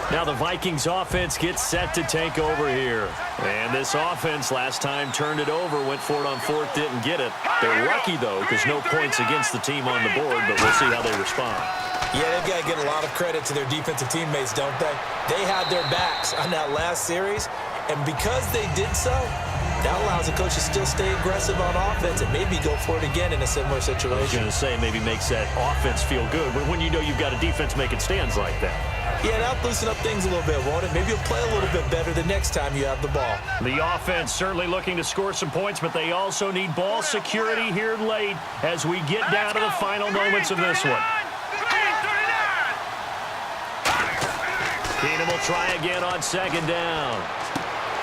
Now the Vikings offense gets set to take over here. And this offense last time turned it over, went for it on fourth, didn't get it. They're lucky, though, because no points against the team on the board, but we'll see how they respond. Yeah, they've got to get a lot of credit to their defensive teammates, don't they? They had their backs on that last series, and because they did so, that allows the coach to still stay aggressive on offense and maybe go for it again in a similar situation. I was going to say maybe makes that offense feel good when you know you've got a defense making stands like that. Yeah, that'll loosen up things a little bit, won't it? Maybe you'll play a little bit better the next time you have the ball. The offense certainly looking to score some points, but they also need ball security here late as we get down to the final moments of this one. Keenum will try again on second down.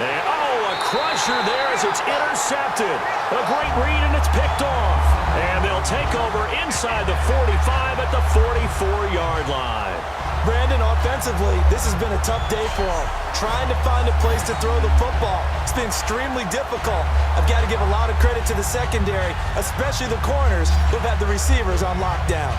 And, a crusher there as it's intercepted. A great read, and it's picked off. And they'll take over inside the 45 at the 44-yard line. Brandon, offensively, this has been a tough day for him. Trying to find a place to throw the football. It's been extremely difficult. I've got to give a lot of credit to the secondary, especially the corners who've had the receivers on lockdown.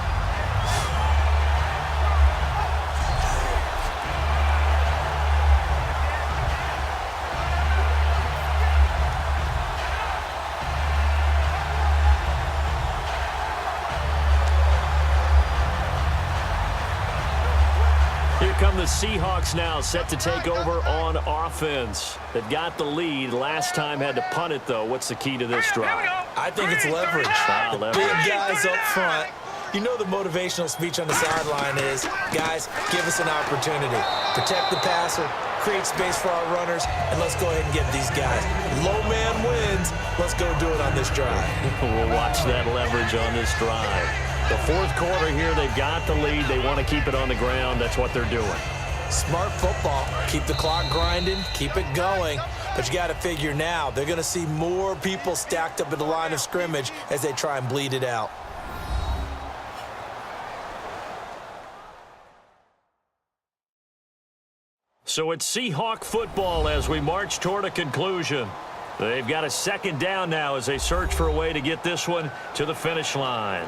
Come the Seahawks now, set to take over on offense. They've got the lead. Last time had to punt it, though. What's the key to this drive? I think it's leverage. The big guys up front. You know the motivational speech on the sideline is, guys, give us an opportunity. Protect the passer, create space for our runners, and let's go ahead and get these guys. Low man wins. Let's go do it on this drive. We'll watch that leverage on this drive. The fourth quarter here, they've got the lead. They want to keep it on the ground. That's what they're doing. Smart football. Keep the clock grinding. Keep it going. But you got to figure now, they're going to see more people stacked up at the line of scrimmage as they try and bleed it out. So it's Seahawk football as we march toward a conclusion. They've got a second down now as they search for a way to get this one to the finish line.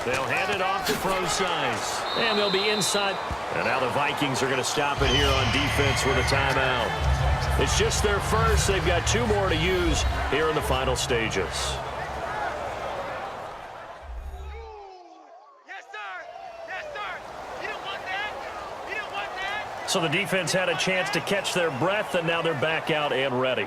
They'll hand it off to Pro-Size. And they'll be inside. And now the Vikings are going to stop it here on defense with a timeout. It's just their first. They've got two more to use here in the final stages. Yes, sir. Yes, sir. You didn't want that. You didn't want that. So the defense had a chance to catch their breath, and now they're back out and ready.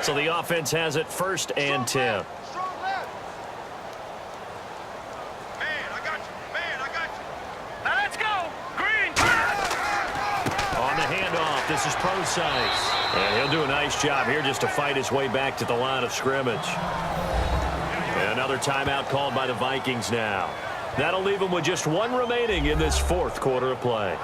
So the offense has it 1st and 10. Man, I got you. Man, I got you. Now let's go. Green. On the handoff, this is Pro-Size. And he'll do a nice job here just to fight his way back to the line of scrimmage. And another timeout called by the Vikings now. That'll leave them with just one remaining in this fourth quarter of play.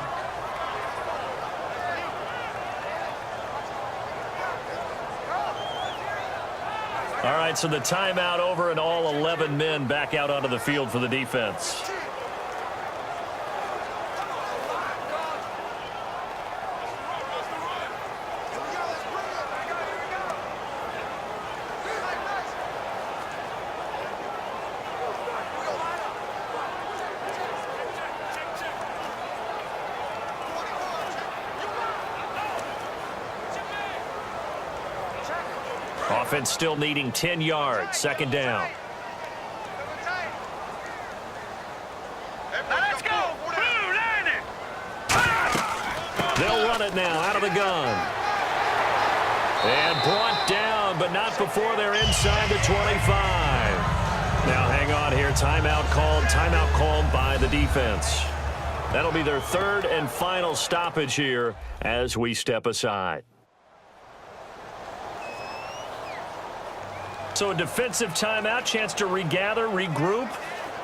All right, so the timeout over and all 11 men back out onto the field for the defense. Offense still needing 10 yards. Second down. Let's go! Blue, landing! They'll run it now out of the gun. And brought down, but not before they're inside the 25. Now hang on here. Timeout called by the defense. That'll be their third and final stoppage here as we step aside. So a defensive timeout, chance to regather, regroup,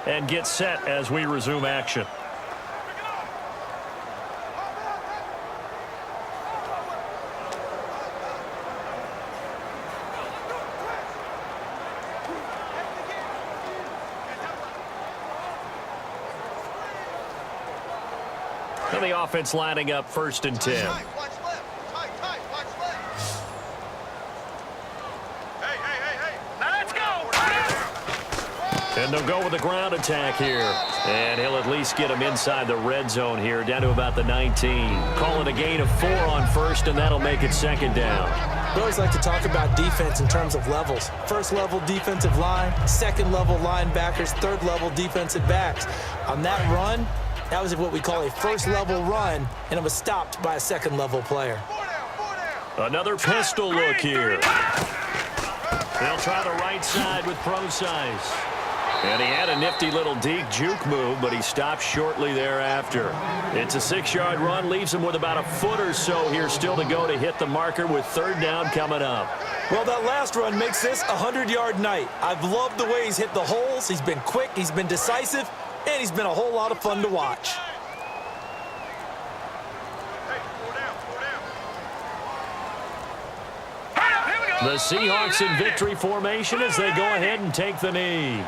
and get set as we resume action. And the offense lining up 1st and 10. And they'll go with the ground attack here. And he'll at least get him inside the red zone here, down to about the 19. Call it a gain of 4 on first, and that'll make it second down. We always like to talk about defense in terms of levels. First level defensive line, second level linebackers, third level defensive backs. On that run, that was what we call a first level run, and it was stopped by a second level player. Another pistol look here. They'll try the right side with Pro-Size. And he had a nifty little deep juke move, but he stopped shortly thereafter. It's a 6-yard run, leaves him with about a foot or so here still to go to hit the marker with third down coming up. Well, that last run makes this a 100-yard night. I've loved the way he's hit the holes. He's been quick, he's been decisive, and he's been a whole lot of fun to watch. The Seahawks in victory formation as they go ahead and take the knee.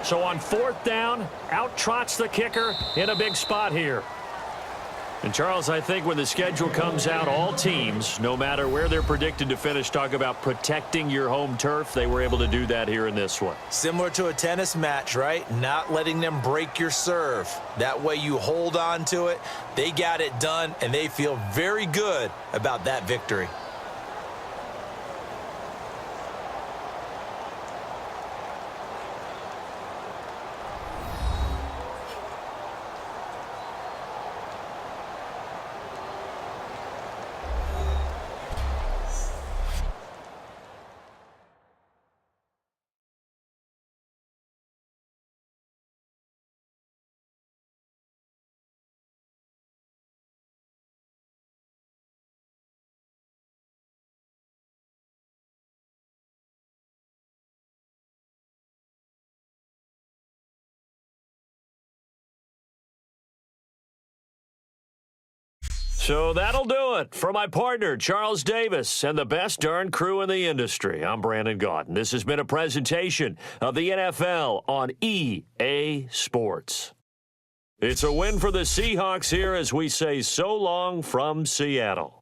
So on 4th down, out trots the kicker in a big spot here. And, Charles, I think when the schedule comes out, all teams, no matter where they're predicted to finish, talk about protecting your home turf. They were able to do that here in this one. Similar to a tennis match, right? Not letting them break your serve. That way you hold on to it. They got it done, and they feel very good about that victory. So that'll do it for my partner, Charles Davis, and the best darn crew in the industry. I'm Brandon Gaudin. This has been a presentation of the NFL on EA Sports. It's a win for the Seahawks here as we say so long from Seattle.